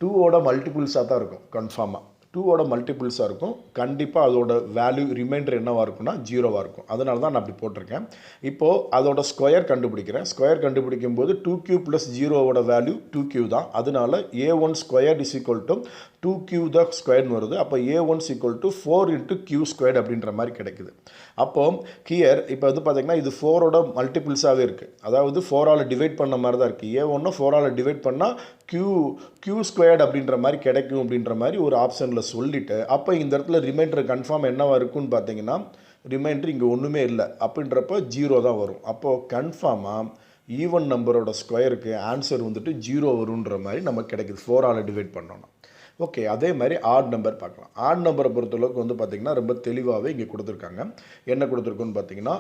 2ஓட மல்டிபிள்ஸாக தான் இருக்கும். கன்ஃபார்மாக 2ஓட மல்டிபிள்ஸாக இருக்கும். கண்டிப்பாக அதோட வேல்யூ ரிமைண்டர் என்னவாக இருக்குன்னா 0வாக இருக்கும். அதனால தான் நான் அப்படி போட்டிருக்கேன். இப்போது அதோட ஸ்கொயர் கண்டுபிடிக்கிறேன். ஸ்கொயர் கண்டுபிடிக்கும் போது 2Q + 0ஓட வேல்யூ 2Q தான். அதனால A1 square is equal to 2Q தான் ஸ்கொயர்னு வருது. அப்போ A1 ஈக்குவல் டு 4 × Q² அப்படின்ற மாதிரி கிடைக்குது. அப்போது கியர் இப்போ வந்து பார்த்திங்கன்னா இது 4ஓட மல்டிபிள்ஸாகவே இருக்குது. அதாவது 4ஆல் டிவைட் பண்ண மாதிரி தான் இருக்குது. A1 4ஆல் டிவைட் பண்ணால் Q² அப்படின்ற மாதிரி கிடைக்கும் அப்படின்ற மாதிரி ஒரு ஆப்ஷனில் சொல்லிவிட்டு அப்போ இந்த இடத்துல ரிமைண்டர் கன்ஃபார்ம் என்னவாக இருக்குன்னு பார்த்தீங்கன்னா ரிமைண்டர் இங்கே ஒன்றுமே இல்லை அப்படின்றப்போ 0 தான் வரும். அப்போது கன்ஃபார்மாக ஈவன் நம்பரோட ஸ்கொயருக்கு ஆன்சர் வந்துட்டு 0 வருன்ற மாதிரி நமக்கு கிடைக்குது 4ஆல் டிவைட் பண்ணோன்னா. ஓகே, அதே மாதிரி ஆட் நம்பர் பார்க்கலாம். ஆட் நம்பரை பொறுத்தளவுக்கு வந்து பார்த்திங்கன்னா ரொம்ப தெளிவாகவே இங்கே கொடுத்துருக்காங்க. என்ன கொடுத்துருக்கோன்னு பார்த்தீங்கன்னா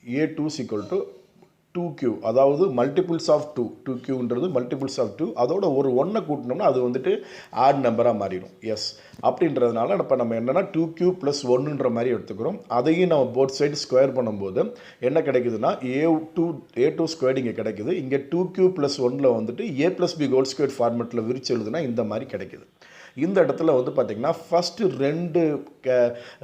A2 = 2q, அதாவது மல்டிபிள்ஸ் ஆஃப் 2, 2qன்றது மல்டிபிள்ஸ் ஆஃப் 2, அதோட ஒரு 1 கூட்டினோம்னா அது வந்துட்டு ஆட் நம்பராக மாறிடும். எஸ், அப்படின்றதுனால இப்போ நம்ம என்னென்னா 2q + 1ன்ற மாதிரி எடுத்துக்கிறோம். அதையும் நம்ம போத் சைடு ஸ்கொயர் பண்ணும்போது என்ன கிடைக்குதுன்னா a2 ஸ்கொயர்டு இங்கே கிடைக்குது. இங்கே 2q + 1ல் வந்துட்டு a + b ஹோல் ஸ்கொயர் ஃபார்மெட்டில் விரிச்சு எழுதுனா இந்த மாதிரி கிடைக்குது. இந்த இடத்துல வந்து பார்த்திங்கன்னா ஃபஸ்ட்டு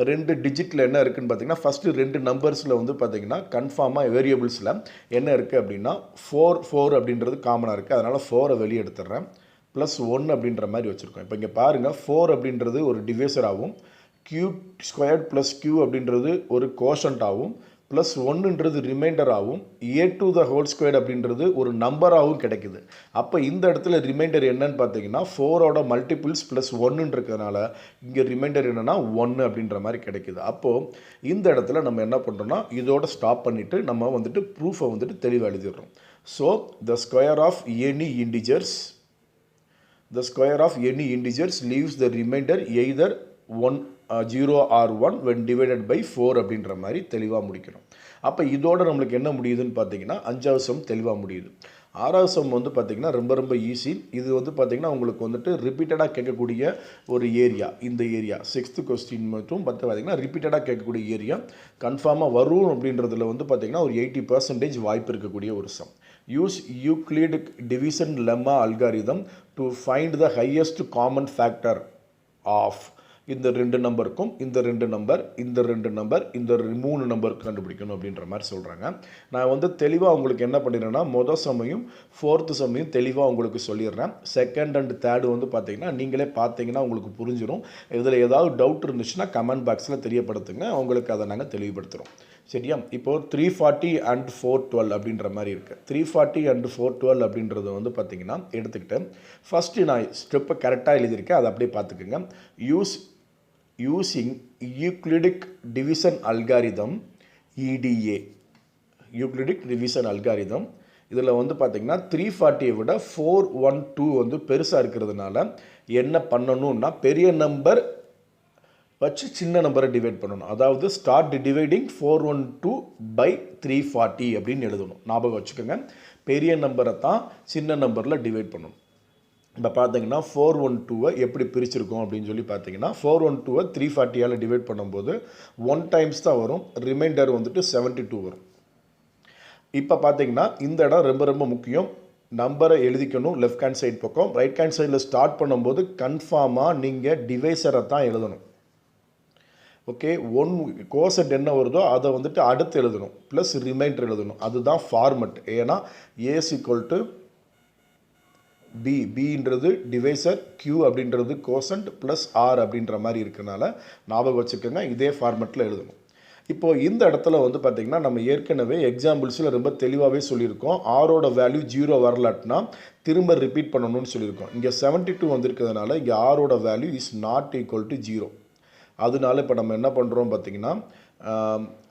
ரெண்டு டிஜிட்டில் என்ன இருக்குதுன்னு பார்த்திங்கன்னா ஃபஸ்ட்டு 2 நம்பர்ஸில் வந்து பார்த்திங்கன்னா கன்ஃபார்மாக வேரியபிள்ஸில் என்ன இருக்குது அப்படின்னா 4 அப்படின்றது காமனாக இருக்குது. அதனால் 4 வெளியே எடுத்துடுறேன். +1 அப்படின்ற மாதிரி வச்சுருக்கோம். இப்போ இங்கே பாருங்கள் 4 அப்படின்றது ஒரு டிவைசராகவும், q² + q அப்படின்றது ஒரு கோஷன்ட்டாகவும், +1ன்றது ரிமைண்டராகவும், a2² அப்படின்றது ஒரு நம்பராகவும் கிடைக்குது. அப்போ இந்த இடத்துல ரிமைண்டர் என்னன்னு பார்த்தீங்கன்னா 4ஓட மல்டிபிள்ஸ் +1 இருக்கிறதுனால இங்கே ரிமைண்டர் என்னென்னா 1 அப்படின்ற மாதிரி கிடைக்குது. அப்போது இந்த இடத்துல நம்ம என்ன பண்ணுறோம்னா இதோட ஸ்டாப் பண்ணிவிட்டு நம்ம வந்துட்டு ப்ரூஃபை வந்துட்டு தெளிவாக எழுதிடுறோம். So the square of any integers leaves the remainder either 0 or 1 when divided by 4 அப்படின்ற மாதிரி தெளிவாக முடிக்கணும். அப்போ இதோட நம்மளுக்கு என்ன முடியுதுன்னு பார்த்தீங்கன்னா 5வது சம் தெளிவாக முடியுது. 6வது சம் வந்து பார்த்திங்கன்னா ரொம்ப ஈஸி. இது வந்து பார்த்திங்கன்னா உங்களுக்கு வந்துட்டு ரிப்பீட்டடாக கேட்கக்கூடிய ஒரு ஏரியா. இந்த ஏரியா 6th கொஸ்டின் மட்டும் பார்த்திங்கன்னா ரிப்பீட்டடாக கேட்கக்கூடிய ஏரியா கன்ஃபார்மாக வரும் அப்படின்றதுல வந்து பார்த்திங்கன்னா ஒரு 80% வாய்ப்பு இருக்கக்கூடிய ஒரு sum. Use Euclid's division lemma algorithm to find the highest common factor of இந்த 2 நம்பருக்கும் இந்த 2 நம்பர் இந்த 2 நம்பர் இந்த 3 நம்பருக்கு கண்டுபிடிக்கணும் அப்படின்ற மாதிரி சொல்கிறாங்க. நான் வந்து தெளிவாக உங்களுக்கு என்ன பண்ணிடுறேன்னா மொதல் சமையும் 4th சமையும் தெளிவாக உங்களுக்கு சொல்லிடுறேன். 2nd and 3rd வந்து பார்த்தீங்கன்னா நீங்களே பார்த்தீங்கன்னா உங்களுக்கு புரிஞ்சிடும். இதில் ஏதாவது டவுட் இருந்துச்சுன்னா கமெண்ட் பாக்ஸில் தெரியப்படுத்துங்க, உங்களுக்கு அதை நாங்கள் தெளிவுபடுத்துகிறோம். சரியா? இப்போது 340 and 412 அப்படின்ற மாதிரி இருக்குது. 340 and 412 அப்படின்றது வந்து பார்த்திங்கன்னா எடுத்துக்கிட்டு ஃபஸ்ட்டு நான் ஸ்டெப்பை கரெக்டாக எழுதியிருக்கேன், அதை அப்படியே பார்த்துக்குங்க. Using Euclid's division algorithm EDA, Euclid's division algorithm. இதில் வந்து பார்த்திங்கன்னா 340 விட 412 வந்து பெருசாக இருக்கிறதுனால என்ன பண்ணணும்னா பெரிய நம்பர் வச்சு சின்ன நம்பரை டிவைட் பண்ணணும். அதாவது ஸ்டார்ட் டிவைடிங் 412 by 340 அப்படின்னு எழுதணும். ஞாபகம் வச்சுக்கோங்க, பெரிய நம்பரை தான் சின்ன நம்பரில் டிவைட் பண்ணணும். இப்போ பார்த்தீங்கன்னா 412 எப்படி பிரிச்சிருக்கோம் அப்படின்னு சொல்லி பார்த்தீங்கன்னா 412 340ஆல் டிவைட் பண்ணும்போது 1 டைம்ஸ் தான் வரும், ரிமைண்டர் வந்துட்டு 72 வரும். இப்போ பார்த்தீங்கன்னா இந்த இடம் ரொம்ப முக்கியம். நம்பரை எழுதிக்கணும் லெஃப்ட் ஹேண்ட் சைடு பக்கம். ரைட் ஹேண்ட் சைடில் ஸ்டார்ட் பண்ணும்போது கன்ஃபார்மாக நீங்கள் டிவைசரை தான் எழுதணும். ஓகே, கோசன்ட் என்ன வருதோ அதை வந்துட்டு அடுத்து எழுதணும், ப்ளஸ் ரிமைண்டர் எழுதணும். அதுதான் ஃபார்மெட். ஏன்னா A = B, Bன்றது டிவைசர், Q அப்படின்றது கோசன்ட், ப்ளஸ் R அப்படின்ற மாதிரி இருக்கனால ஞாபகம் வச்சுக்கோங்க, இதே ஃபார்மெட்டில் எழுதணும். இப்போது இந்த இடத்துல வந்து பார்த்திங்கன்னா நம்ம ஏற்கனவே எக்ஸாம்பிள்ஸில் ரொம்ப தெளிவாகவே சொல்லியிருக்கோம். ஆரோட வேல்யூ 0 வரலாட்டினா திரும்ப ரிப்பீட் பண்ணணும்னு சொல்லியிருக்கோம். இங்கே 72 வந்திருக்கிறதுனால இங்கே ஆரோட value is not equal to 0. அதனால இப்போ நம்ம என்ன பண்ணுறோம் பார்த்திங்கன்னா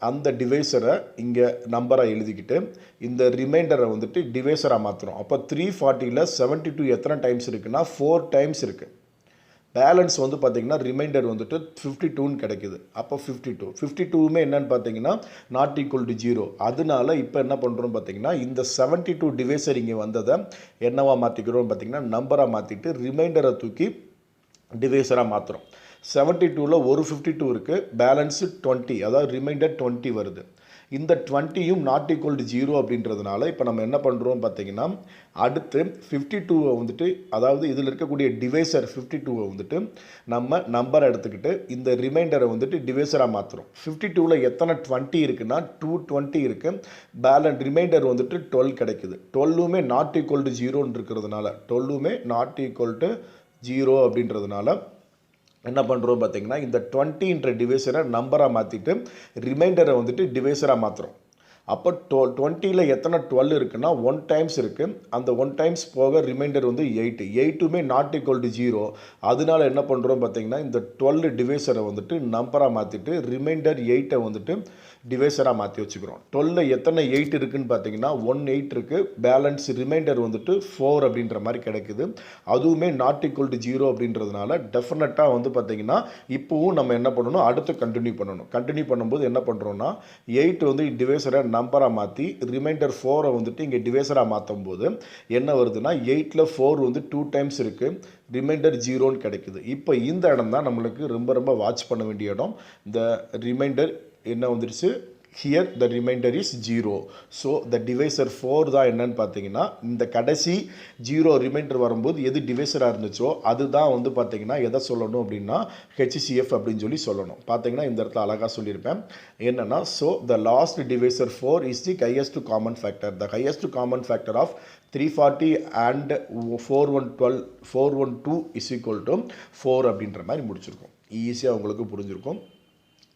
அந்த டிவைசரை இங்கே நம்பராக எழுதிக்கிட்டு இந்த ரிமைண்டரை வந்துட்டு டிவைசராக மாற்றுறோம். அப்போ 340ல் 72 எத்தனை டைம்ஸ் இருக்குன்னா 4 டைம்ஸ் இருக்குது. பேலன்ஸ் வந்து பார்த்திங்கன்னா ரிமைண்டர் வந்துட்டு 52ன்னு கிடைக்குது. அப்போ 52மே என்னன்னு பார்த்தீங்கன்னா நாட் ஈக்குவல் டு 0. அதனால இப்போ என்ன பண்ணுறோம் பார்த்திங்கன்னா இந்த 72 டிவைசர் இங்கே வந்ததை என்னவா மாற்றிக்கிறோம் பார்த்திங்கன்னா நம்பராக மாற்றிட்டு ரிமைண்டரை தூக்கி டிவைசராக மாற்றுறோம். 72ல் ஒரு 52 இருக்குது, பேலன்ஸு 20, அதாவது ரிமைண்டர் 20 வருது. இந்த 20யும் நாட் ஈக்குவல் டு 0 அப்படின்றதுனால இப்போ நம்ம என்ன பண்ணுறோம் பார்த்தீங்கன்னா அடுத்து 52வை வந்துட்டு, அதாவது இதில் இருக்கக்கூடிய டிவைசர் 52வை வந்துட்டு நம்ம நம்பரை எடுத்துக்கிட்டு இந்த ரிமைண்டரை வந்துட்டு டிவைசராக மாற்றுறோம். 52ல் எத்தனை 20 இருக்குன்னா 220 இருக்குது. ரிமைண்டர் வந்துட்டு 12 கிடைக்குது. 12மே நாட் ஈக்குவல் டு 0ன்னு இருக்கிறதுனால 12மே நாட் ஈக்குவல் டு 0 அப்படின்றதுனால என்ன பண்ணுறோம் பார்த்தீங்கன்னா இந்த 20ன்ற டிவைசரை நம்பராக மாற்றிட்டு ரிமைண்டரை வந்துட்டு டிவைசராக மாற்றுறோம். அப்போ 20ல் எத்தனை 12 இருக்குன்னா 1 டைம்ஸ் இருக்குது. அந்த 1 டைம்ஸ் போக ரிமைண்டர் வந்து 8. 8மே நாட் ஈக்குவல் டு 0. அதனால என்ன பண்ணுறோம் பார்த்தீங்கன்னா இந்த 12 டிவைசரை வந்துட்டு நம்பராக மாற்றிட்டு ரிமைண்டர் 8ஐ வந்துட்டு டிவைசராக மாற்றி வச்சுக்கிறோம். 12ல் எத்தனை 8 இருக்குதுன்னு பார்த்தீங்கன்னா 1 8 இருக்குது. பேலன்ஸ் ரிமைண்டர் வந்துட்டு 4 அப்படின்ற மாதிரி கிடைக்குது. அதுவுமே நாட் ஈக்குவல் டு 0 அப்படின்றதுனால டெஃபினட்டாக வந்து பார்த்திங்கன்னா இப்போவும் நம்ம என்ன பண்ணணும், அடுத்து கண்டினியூ பண்ணணும். கண்டினியூ பண்ணும்போது என்ன பண்ணுறோன்னா 8 வந்து டிவைசரை நம்பராக மாற்றி ரிமைண்டர் 4 வந்துட்டு இங்கே டிவைசராக மாற்றும் போது என்ன வருதுன்னா 8ல் 4 வந்து 2 டைம்ஸ் இருக்குது, ரிமைண்டர் 0ன்னு கிடைக்குது. இப்போ இந்த இடம் தான் நம்மளுக்கு ரொம்ப ரொம்ப வாட்ச் பண்ண வேண்டிய இடம். இந்த ரிமைண்டர் என்ன வந்துடுச்சு, here the remainder is 0. so the divisor 4 தான் என்னன்னு பார்த்தீங்கன்னா இந்த கடைசி 0 ரிமைண்டர் வரும்போது எது டிவைசராக இருந்துச்சோ அதுதான் வந்து பார்த்தீங்கன்னா எதை சொல்லணும் அப்படின்னா HCF அப்படின்னு சொல்லணும். பார்த்தீங்கன்னா இந்த இடத்துல அழகாக சொல்லியிருப்பேன் என்னன்னா, so the last divisor 4 is the highest common factor. The highest common factor of 340 and 412 is equal to 4 அப்படின்ற மாதிரி முடிச்சிருக்கோம். ஈஸியாக உங்களுக்கு புரிஞ்சிருக்கும்.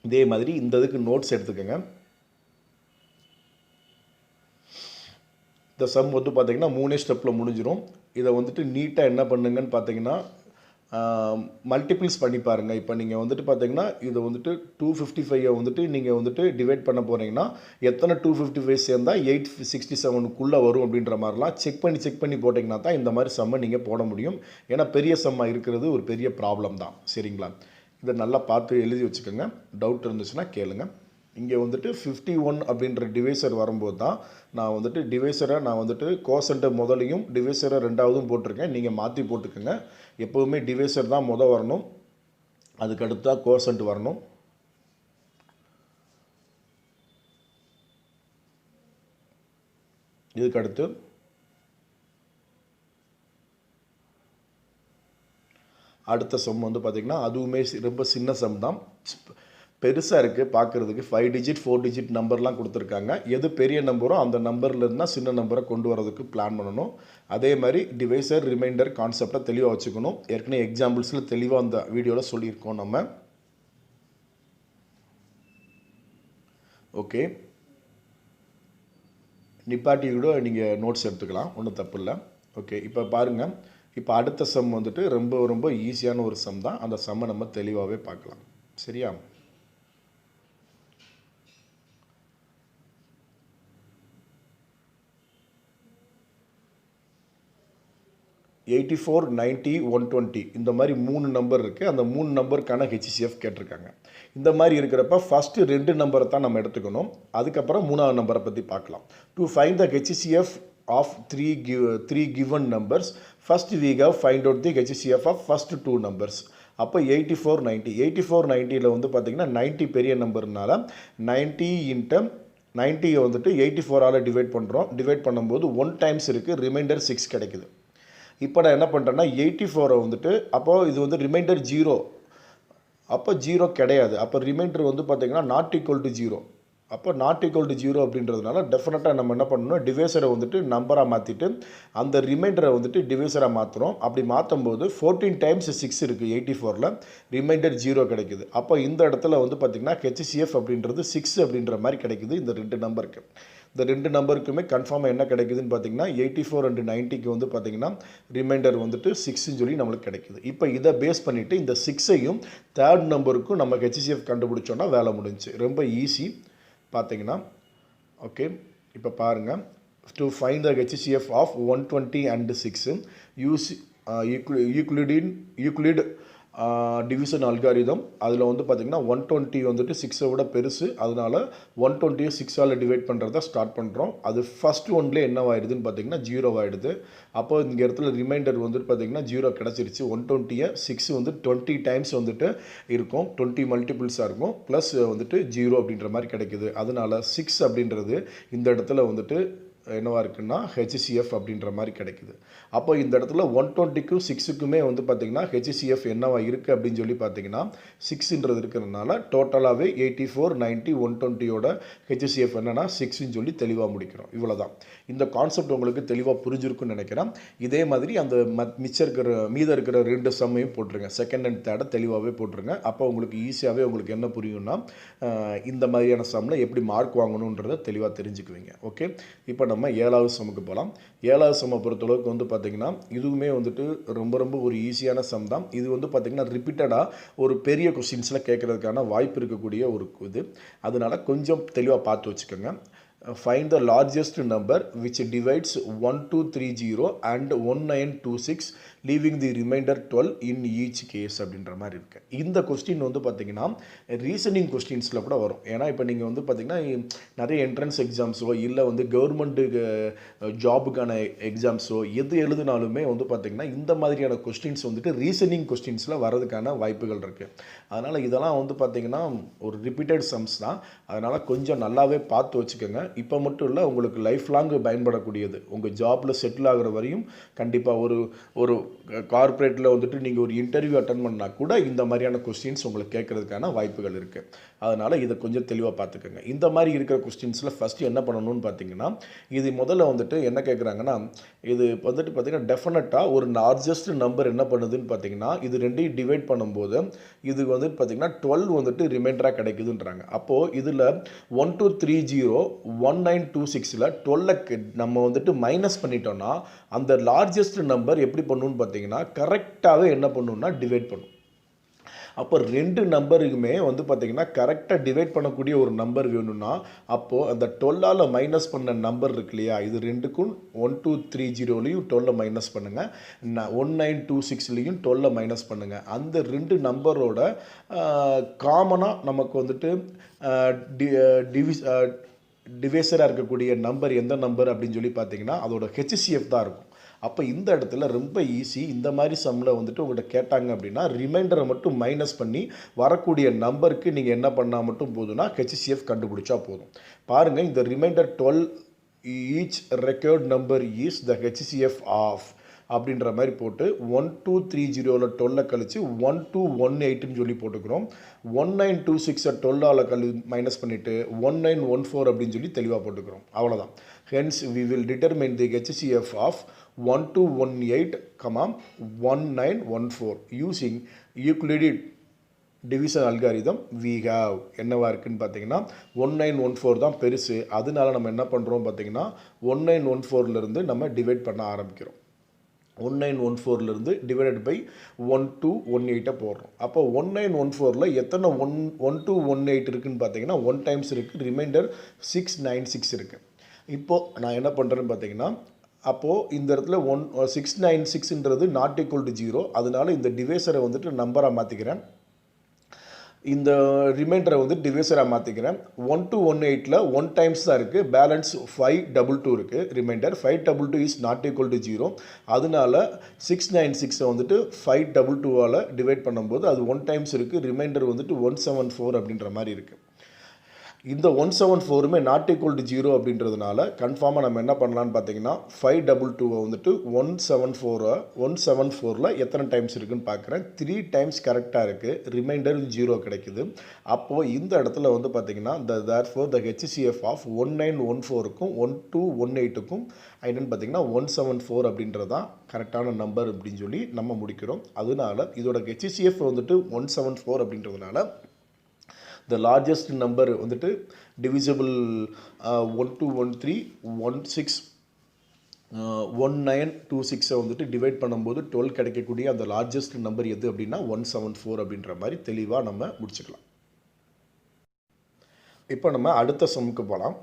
இதே மாதிரி இந்த இதுக்கு நோட்ஸ் எடுத்துக்கோங்க. இந்த சம் வந்து பார்த்தீங்கன்னா 3 ஸ்டெப்பில் முடிஞ்சிடும். இதை வந்துட்டு நீட்டாக என்ன பண்ணுங்கன்னு பார்த்தீங்கன்னா மல்டிபிள்ஸ் பண்ணி பாருங்கள். இப்போ நீங்கள் வந்துட்டு பார்த்தீங்கன்னா இதை வந்துட்டு 255 வந்துட்டு நீங்கள் வந்துட்டு டிவைட் பண்ண போகிறீங்கன்னா எத்தனை 255 சேர்ந்தால் 867க்குள்ளே வரும் அப்படின்ற மாதிரிலாம் செக் பண்ணி போட்டிங்கன்னா தான் இந்த மாதிரி சம்மை நீங்கள் போட முடியும். ஏன்னா பெரிய சம்மாக இருக்கிறது ஒரு பெரிய ப்ராப்ளம் தான். சரிங்களா? இதை நல்லா பார்த்து எழுதி வச்சுக்கோங்க. டவுட் இருந்துச்சுன்னா கேளுங்க. இங்கே வந்துட்டு 51 அப்படின்ற டிவைசர் வரும்போது தான் நான் வந்துட்டு டிவைசரை நான் வந்துட்டு கோசண்ட்டை முதலையும் டிவைசரை ரெண்டாவதும் போட்டிருக்கேன். நீங்கள் மாற்றி போட்டுக்கோங்க. எப்போவுமே டிவைசர் தான் வரணும், அதுக்கடுத்து தான் கோசண்ட் வரணும். இதுக்கடுத்து அடுத்த சம் வந்து பார்த்திங்கன்னா அதுவுமே ரொம்ப சின்ன சம் தான். பெருசாக இருக்குது பார்க்குறதுக்கு. 5 டிஜிட் 4 டிஜிட் நம்பர்லாம் கொடுத்துருக்காங்க. எது பெரிய நம்பரோ அந்த நம்பரில் இருந்தால் சின்ன நம்பரை கொண்டு வரதுக்கு பிளான் பண்ணணும். அதே மாதிரி டிவைசர் ரிமைண்டர் கான்செப்டை தெளிவாக வச்சுக்கணும். ஏற்கனவே எக்ஸாம்பிள்ஸில் தெளிவாக அந்த வீடியோவில் சொல்லியிருக்கோம் நம்ம. ஓகே, நிப்பாட்டி கூட நீங்கள் நோட்ஸ் எடுத்துக்கலாம், ஒன்றும் தப்பு இல்லை. ஓகே, இப்போ பாருங்கள். இப்போ அடுத்த சம் வந்துட்டு ரொம்ப ரொம்ப ஈஸியான ஒரு சம் தான். அந்த சம்மை நம்ம தெளிவாகவே பார்க்கலாம். சரியா? $84, $90, $120 இந்த மாதிரி 3 நம்பர் இருக்குது. அந்த 3 நம்பருக்கான HCF கேட்டிருக்காங்க. இந்த மாதிரி இருக்கிறப்ப ஃபஸ்ட்டு 2 நம்பரை தான் நம்ம எடுத்துக்கணும். அதுக்கப்புறம் 3ஆவது நம்பரை பற்றி பார்க்கலாம். To find the HCF of 3 given numbers, first we have find out the HCF of first 2 numbers. அப்போ 84, 90. 84, 90ல் வந்து பார்த்திங்கன்னா 90 பெரிய நம்பர்னால 90 × 90 வந்துட்டு 84ஆல் டிவைட் பண்ணுறோம். டிவைட் பண்ணும்போது 1 டைம்ஸ் இருக்குது, ரிமைண்டர் 6 கிடைக்குது. இப்போ நான் என்ன பண்ணுறேன்னா 84 வந்துட்டு அப்போது இது வந்து ரிமைண்டர் 0, அப்போ 0 கிடையாது. அப்போ ரிமைண்டர் வந்து பார்த்திங்கன்னா நாட் ஈக்குவல் டு 0. அப்போ நாட் ஈக்குவல் டு 0 அப்படின்றதுனால டெஃபினட்டாக நம்ம என்ன பண்ணணும், டிவைசரை வந்துட்டு நம்பராக மாற்றிட்டு அந்த ரிமைண்டரை வந்துட்டு டிவைசராக மாற்றுறோம். அப்படி மாற்றும் போது 14 டைம்ஸ் 6 இருக்குது 84ல், ரிமைண்டர் 0 கிடைக்குது. அப்போ இந்த இடத்துல வந்து பார்த்திங்கன்னா HCF அப்படின்றது 6 அப்படின்ற மாதிரி கிடைக்குது இந்த 2 நம்பருக்கு. இந்த 2 நம்பருக்குமே கன்ஃபார்மாக என்ன கிடைக்குதுன்னு பார்த்தீங்கன்னா 84 and 90க்கு வந்து பார்த்திங்கன்னா ரிமைண்டர் வந்துட்டு 6ன்னு சொல்லி நம்மளுக்கு கிடைக்குது. இப்போ இதை பேஸ் பண்ணிவிட்டு இந்த 6ஐயும் 3rd நம்பருக்கும் நம்ம HCF கண்டுபிடிச்சோன்னா வேலை முடிஞ்சு. ரொம்ப ஈஸி பார்த்தீங்கன்னா. ஓகே, இப்போ பாருங்கள். To find the HCF of 120 and 6 use Euclid division algorithm. அதில் வந்து பார்த்திங்கன்னா 120 வந்துட்டு 6ஐ விட பெருசு, அதனால் 120 6ஆல் டிவைட் பண்ணுறத ஸ்டார்ட் பண்ணுறோம். அது ஃபஸ்ட் ஒன்லேயே என்ன ஆகிடுதுன்னு பார்த்திங்கன்னா 0 ஆகிடுது. அப்போ இந்த இடத்துல ரிமைண்டர் வந்துட்டு பார்த்திங்கன்னா 0 கிடச்சிருச்சு. 120யை 6 வந்து 20 டைம்ஸ் வந்துட்டு இருக்கும், 20 மல்டிபிள்ஸாக இருக்கும், ப்ளஸ் வந்துட்டு 0 அப்படின்ற மாதிரி கிடைக்குது. அதனால் 6 அப்படின்றது இந்த இடத்துல வந்துட்டு என்னவாக இருக்குன்னா HCF அப்படின்ற மாதிரி கிடைக்குது. அப்போ இந்த இடத்துல 120க்கும் 6க்குமே வந்து பார்த்திங்கன்னா HCF என்னவா இருக்குது அப்படின்னு சொல்லி பார்த்தீங்கன்னா 6ன்றது இருக்கிறதுனால டோட்டலாகவே 84, 90, 120யோட HCF என்னென்னா 6ன்னு சொல்லி தெளிவாக முடிக்கிறோம். இவ்வளோ தான். இந்த கான்செப்ட் உங்களுக்கு தெளிவாக புரிஞ்சிருக்குன்னு நினைக்கிறேன். இதே மாதிரி அந்த மீதம் இருக்கிற 2 சம்மையும் போட்டுருங்க. செகண்ட் அண்ட் தேர்டை தெளிவாகவே போட்டுருங்க. அப்போ உங்களுக்கு ஈஸியாகவே உங்களுக்கு என்ன புரியும்னா இந்த மாதிரியான சம்மில் எப்படி மார்க் வாங்கணுன்றதை தெளிவாக தெரிஞ்சுக்குவீங்க. ஓகே, இப்போ நம்ம 7வது சம்முக்கு போகலாம். 7வது சம்மை பொறுத்தளவுக்கு வந்து பார்த்திங்கன்னா இதுவுமே வந்துட்டு ரொம்ப ரொம்ப ஒரு ஈஸியான சம் தான். இது வந்து பார்த்திங்கன்னா ரிப்பீட்டடாக ஒரு பெரிய கொஸ்டின்ஸில் கேட்குறதுக்கான வாய்ப்பு இருக்கக்கூடிய ஒரு இது. அதனால் கொஞ்சம் தெளிவாக பார்த்து வச்சுக்கோங்க. find the largest number which divides 1230 and 1926 leaving the remainder 12 in each case அப்படின்ற மாதிரி இருக்கு. இந்த கொஸ்டின் வந்து பார்த்தீங்கன்னா ரீசனிங் கொஸ்டின்ஸில் கூட வரும். ஏன்னா இப்போ நீங்கள் வந்து பார்த்தீங்கன்னா நிறைய என்ட்ரன்ஸ் எக்ஸாம்ஸோ இல்லை வந்து கவர்மெண்ட்டு ஜாபுக்கான எக்ஸாம்ஸோ எது எழுதினாலுமே வந்து பார்த்தீங்கன்னா இந்த மாதிரியான கொஸ்டின்ஸ் வந்துட்டு ரீசனிங் கொஸ்டின்ஸில் வரதுக்கான வாய்ப்புகள் இருக்குது. அதனால் இதெல்லாம் வந்து பார்த்தீங்கன்னா ஒரு ரிப்பீட்டட் சம்ஸ் தான். அதனால் கொஞ்சம் நல்லாவே பார்த்து வச்சுக்கோங்க. இப்போ மட்டும் இல்லை, உங்களுக்கு லைஃப் லாங்கு பயன்படக்கூடியது. உங்கள் ஜாபில் செட்டில் ஆகிற வரையும் கண்டிப்பாக ஒரு கார்ப்பரேட்டில் வந்துட்டு நீங்கள் ஒரு இன்டர்வியூ அட்டன் பண்ணால் கூட இந்த மாதிரியான கொஸ்டின்ஸ் உங்களுக்கு கேட்குறதுக்கான வாய்ப்புகள் இருக்குது. அதனால் இதை கொஞ்சம் தெளிவாக பார்த்துக்கோங்க. இந்த மாதிரி இருக்கிற கொஸ்டின்ஸில் ஃபஸ்ட்டு என்ன பண்ணணும்னு பார்த்தீங்கன்னா, இது முதல்ல வந்துட்டு என்ன கேட்குறாங்கன்னா, இது வந்துட்டு பார்த்தீங்கன்னா டெஃபினட்டாக ஒரு லார்ஜஸ்ட் நம்பர் என்ன பண்ணுதுன்னு பார்த்தீங்கன்னா, இது ரெண்டையும் டிவைட் பண்ணும்போது இது வந்துட்டு பார்த்தீங்கன்னா 12 வந்துட்டு ரிமைண்டராக கிடைக்குதுன்றாங்க. அப்போது இதில் 1230 1926ல் 12 நம்ம வந்துட்டு மைனஸ் பண்ணிட்டோம்னா அந்த லார்ஜஸ்ட் நம்பர் எப்படி பண்ணுன்னு பார்த்தீங்கன்னா கரெக்டாகவே என்ன பண்ணுன்னா டிவைட் பண்ணும். அப்போ ரெண்டு நம்பருக்குமே வந்து பார்த்திங்கன்னா கரெக்டாக டிவைட் பண்ணக்கூடிய ஒரு நம்பர் வேணும்னா அப்போது அந்த 12ஆல் மைனஸ் பண்ண நம்பர் இருக்கு இல்லையா, இது ரெண்டுக்கும் 1230லையும் 12 மைனஸ் பண்ணுங்கள், 1926லையும் 12 மைனஸ் பண்ணுங்கள். அந்த ரெண்டு நம்பரோட காமனாக நமக்கு வந்துட்டு டிவைசராக இருக்கக்கூடிய நம்பர் எந்த நம்பர் அப்படின்னு சொல்லி பார்த்தீங்கன்னா அதோட HCF தான் இருக்கும். அப்போ இந்த இடத்துல ரொம்ப ஈஸி. இந்த மாதிரி சம்மில் வந்துட்டு உங்கள்கிட்ட கேட்டாங்க அப்படின்னா ரிமைண்டரை மட்டும் மைனஸ் பண்ணி வரக்கூடிய நம்பருக்கு நீங்கள் என்ன பண்ணால் மட்டும் போதும்னா HCF கண்டுபிடிச்சா போதும். பாருங்கள், இந்த remainder 12 each record number is the HCF of அப்படின்ற மாதிரி போட்டு 1230ல் 12 கழிச்சு 1218ன்னு சொல்லி போட்டுக்கிறோம். 1926 12ஆல் மைனஸ் பண்ணிவிட்டு 1914 அப்படின்னு சொல்லி தெளிவாக போட்டுக்கிறோம். அவ்வளோதான். Hence we will determine the HCF of 1218, 1914 using Euclidean division algorithm. we have என்னவா இருக்குன்னு பார்த்தீங்கன்னா 1914 தான் பெருசு. அதனால நம்ம என்ன பண்ணுறோம் பார்த்தீங்கன்னா 1914லேருந்து நம்ம டிவைட் பண்ண ஆரம்பிக்கிறோம். 1914லேருந்து டிவைடட் பை 1218 போடுறோம். அப்போ 1914ல் எத்தனை 1218 இருக்குதுன்னு பார்த்தீங்கன்னா 1 டைம்ஸ் இருக்குது, ரிமைண்டர் 696 இருக்குது. இப்போது நான் என்ன பண்ணுறேன்னு பார்த்தீங்கன்னா அப்போது இந்த இடத்துல 696ன்றது நாட் ஈக்குவல் டு 0. அதனால இந்த டிவைசரை வந்துட்டு நம்பராக மாற்றிக்கிறேன், இந்த ரிமைண்டரை வந்து டிவைசராக மாற்றிக்கிறேன். 1218ல் 1 டைம்ஸ் தான் இருக்குது, பேலன்ஸ் 522 இருக்குது. Remainder 522 is not equal to 0. அதனால 696 வந்துட்டு 522ஆல் டிவைட் பண்ணும்போது அது 1 டைம்ஸ் இருக்குது, ரிமைண்டர் வந்துட்டு 174 அப்படின்ற மாதிரி இருக்குது. இந்த 174மே நாட் ஈக்குவல் டு 0 அப்படின்றதுனால கன்ஃபார்மாக நம்ம என்ன பண்ணலான்னு பார்த்தீங்கன்னா 522 வந்துட்டு 174ல் எத்தனை டைம்ஸ் இருக்குதுன்னு பார்க்குறேன். 3 டைம்ஸ் கரெக்டாக இருக்குது, ரிமைண்டர் 0 கிடைக்குது. அப்போது இந்த இடத்துல வந்து பார்த்தீங்கன்னா therefore the HCF ஆஃப் 1914க்கும் 1218க்கும் என்னென்னு பார்த்தீங்கன்னா 174 அப்படின்றது தான் கரெக்டான நம்பர் அப்படின்னு சொல்லி நம்ம முடிக்கிறோம். அதனால இதோட HCF வந்துட்டு 174 அப்படின்றதுனால the largest number வந்துட்டு divisible 1213 16 1926 வந்துட்டு டிவைட் பண்ணும்போது 12 கிடைக்கக்கூடிய அந்த லார்ஜஸ்ட் நம்பர் எது அப்படின்னா 174 அப்படின்ற மாதிரி தெளிவாக நம்ம முடிச்சுக்கலாம். இப்போ நம்ம அடுத்த சம்முக்கு போகலாம்.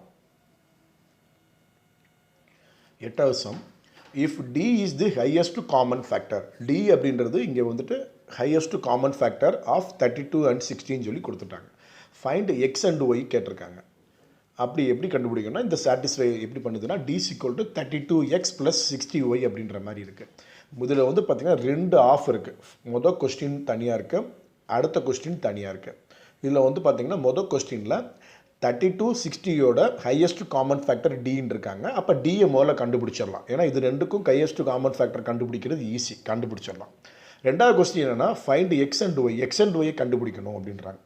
8வது sum. If D is the highest common factor, D அப்படின்றது இங்கே வந்துட்டு highest common factor of 32 and 16 சொல்லி கொடுத்துட்டாங்க. ஃபைண்ட் எக்ஸ் அண்ட் ஒய் கேட்டிருக்காங்க. அப்படி எப்படி கண்டுபிடிக்கணும்னா இந்த சாட்டிஸ்ஃபை எப்படி பண்ணுதுன்னா D = 32x + 60y அப்படின்ற மாதிரி இருக்குது. இதில் வந்து பார்த்திங்கன்னா 2 ஆஃப் இருக்குது. மொதல் கொஸ்டின் தனியாக இருக்குது, அடுத்த கொஸ்டின் தனியாக இருக்குது. இதில் வந்து பார்த்திங்கன்னா மொதல் கொஸ்டினில் 32 60யோட ஹையஸ்ட் காமன் ஃபேக்டர் Dன்னு இருக்காங்க. அப்போ Dயை முதல்ல கண்டுபிடிச்சிடலாம். ஏன்னா இது ரெண்டுக்கும் ஹையஸ்ட் காமன் ஃபேக்டர் கண்டுபிடிக்கிறது ஈஸி, கண்டுபிடிச்சிடலாம். ரெண்டாவது கொஸ்டின் என்னென்னா ஃபைண்ட் எக்ஸ் அண்ட் ஒய்யை கண்டுபிடிக்கணும் அப்படின்றாங்க.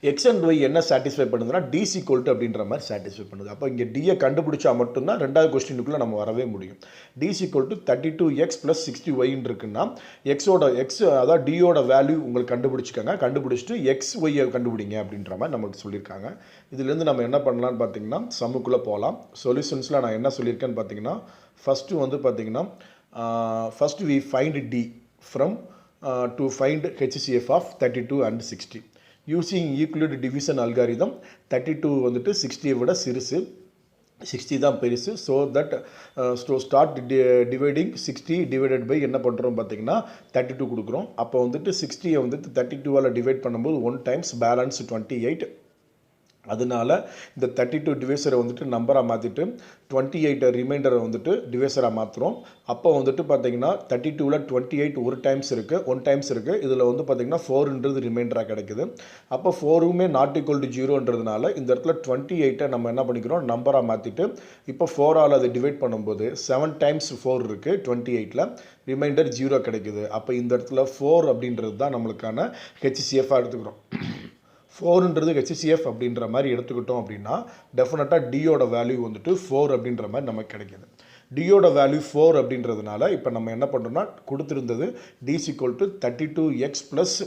எக்ஸ் அண்ட் ஒய் என்ன சாட்டிஸ்ஃபை பண்ணுதுன்னா D = அப்படின்ற மாதிரி சாட்டிஸ்ஃபை பண்ணுது. அப்போ இங்கே டியை கண்டுபிடிச்சா மட்டும்தான் ரெண்டாவது கொஸ்டினுக்குள்ளே நம்ம வரவே முடியும். D = 32x + 60yன்னு இருக்குன்னா எக்ஸ் அதாவது டியோட வேல்யூ உங்களுக்கு கண்டுபிடிச்சிக்கோங்க. கண்டுபிடிச்சிட்டு எக்ஸ் ஒய்யை கண்டுபிடிங்க அப்படின்ற மாதிரி நமக்கு சொல்லியிருக்காங்க. இதுலேருந்து நம்ம என்ன பண்ணலான்னு பார்த்தீங்கன்னா சம்முக்குள்ளே போகலாம். சொல்யூஷன்ஸில் நான் என்ன சொல்லியிருக்கேன்னு பார்த்தீங்கன்னா ஃபஸ்ட்டு வந்து பார்த்தீங்கன்னா first we find D from to find HCF of 32 and 60. Using equal division algorithm 32 வந்துட்டு 60 விட சிறுசு, 60 தான் பெருசு. So that start dividing 60 divided by என்ன பண்ணுறோம் பார்த்தீங்கன்னா 32 கொடுக்குறோம். அப்போ வந்துட்டு 60 வந்துட்டு 32ஆல் டிவைட் பண்ணும்போது 1 டைம்ஸ் பேலன்ஸ் 28. அதனால இந்த 32 டிவைசரை வந்துட்டு நம்பராக மாற்றிட்டு 28 ரிமைண்டரை வந்துட்டு டிவைசராக மாற்றுறோம். அப்போ வந்துட்டு பார்த்தீங்கன்னா 32ல் 28 1 டைம்ஸ் இருக்குது. இதில் வந்து பார்த்தீங்கன்னா 4ன்றது ரிமைண்டராக கிடைக்குது. அப்போ 4மே நாட் ஈக்குவல் டு 0ன்றதுனால இந்த இடத்துல 28 நம்ம என்ன பண்ணிக்கிறோம் நம்பராக மாற்றிட்டு இப்போ 4ஆல் அதை டிவைட் பண்ணும்போது 7 டைம்ஸ் 4 இருக்குது 28ல், ரிமைண்டர் 0 கிடைக்குது. அப்போ இந்த இடத்துல 4 அப்படின்றது தான் நம்மளுக்கான ஹெச்சிசிஎஃபாக எடுத்துக்கிறோம். 4ன்றது HCF அப்படின்ற மாதிரி எடுத்துக்கிட்டோம் அப்படின்னா டெஃபினட்டாக டியோட வேல்யூ வந்துட்டு 4 அப்படின்ற மாதிரி நமக்கு கிடைக்கிது. டியோட வேல்யூ 4 அப்படின்றதுனால இப்போ நம்ம என்ன பண்ணுறோம்னா கொடுத்துருந்தது D = 32x +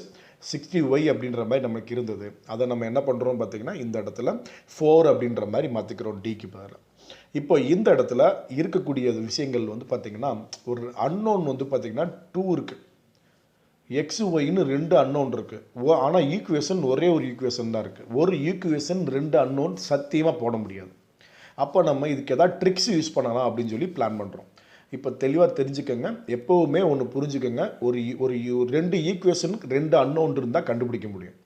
60y அப்படின்ற மாதிரி நமக்கு இருந்தது. அதை நம்ம என்ன பண்ணுறோம் பார்த்திங்கன்னா இந்த இடத்துல 4 அப்படின்ற மாதிரி மாற்றிக்கிறோம் டிக்கு பதிலாக. இப்போ இந்த இடத்துல இருக்கக்கூடிய விஷயங்கள் வந்து பார்த்திங்கன்னா ஒரு அன்னோன் வந்து பார்த்திங்கன்னா 2 இருக்குது. எக்ஸ் ஒய்னு 2 அன்னோன் இருக்குது. ஆனால் ஈக்குவேஷன் ஒரே ஒரு ஈக்குவேஷன் தான் இருக்குது. ஒரு ஈக்குவேஷன் 2 அன்னோன் சத்தியமாக போட முடியாது. அப்போ நம்ம இதுக்கு எதாவது ட்ரிக்ஸ் யூஸ் பண்ணலாம் அப்படின்னு சொல்லி பிளான் பண்ணுறோம். இப்போ தெளிவாக தெரிஞ்சுக்கோங்க, எப்போவுமே ஒன்று புரிஞ்சுக்கோங்க, ஒரு 2 ஈக்குவேஷனுக்கு 2 அன்னோன் இருந்தால் கண்டுபிடிக்க முடியும்.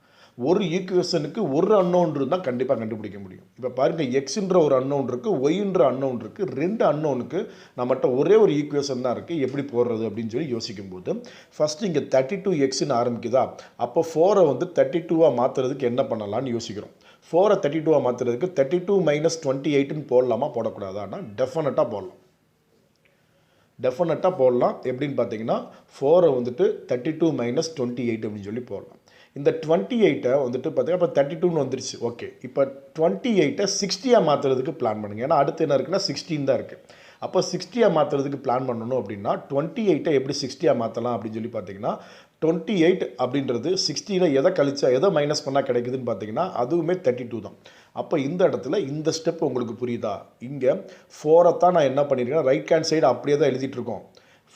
ஒரு ஈக்குவேஷனுக்கு ஒரு அன்னோன் இருந்தால் கண்டிப்பாக கண்டுபிடிக்க முடியும். இப்போ பாருங்கள், எக்ஸுன்ற ஒரு அன்னோன் இருக்குது, ஒய்ன்ற அன்னோன் இருக்குது. 2 அன்னோனுக்கு நம்மகிட்ட ஒரே ஒரு ஈக்குவேஷன் தான் இருக்குது. எப்படி போடுறது அப்படின்னு சொல்லி யோசிக்கும்போது ஃபஸ்ட்டு இங்கே 32xன்னு ஆரம்பிக்குதா, அப்போ 4 வந்து 32ஆக மாற்றுறதுக்கு என்ன பண்ணலான்னு யோசிக்கிறோம். 4 32ஆக மாற்றுறதுக்கு 32 - 28ன்னு போடலாமா போடக்கூடாதான்னா டெஃபினட்டாக போடலாம். எப்படின்னு பார்த்தீங்கன்னா 4 வந்துட்டு 32 - 28 அப்படின்னு சொல்லி போடலாம். இந்த 28 வந்துட்டு பார்த்தீங்கன்னா இப்போ 32ன்னு வந்துருச்சு. ஓகே, இப்போ 28 60ஆக மாற்றுறதுக்கு பிளான் பண்ணுங்கள். ஏன்னா அடுத்து என்ன இருக்குன்னா 16 தான் இருக்குது. அப்போ 60ஆக மாற்றுறதுக்கு பிளான் பண்ணணும் அப்படின்னா 28 எப்படி 60ஆக மாற்றலாம் அப்படின்னு சொல்லி பார்த்தீங்கன்னா 28 அப்படின்றது 60ல் எதை கழிச்சா எதை மைனஸ் பண்ணால் கிடைக்குதுன்னு பார்த்தீங்கன்னா அதுவுமே 32 தான். அப்போ இந்த இடத்துல இந்த ஸ்டெப் உங்களுக்கு புரியுதா? இங்கே 4 தான் நான் என்ன பண்ணியிருக்கேன்னா ரைட் ஹேண்ட் சைடு அப்படியே தான் எழுதிட்டுருக்கோம்.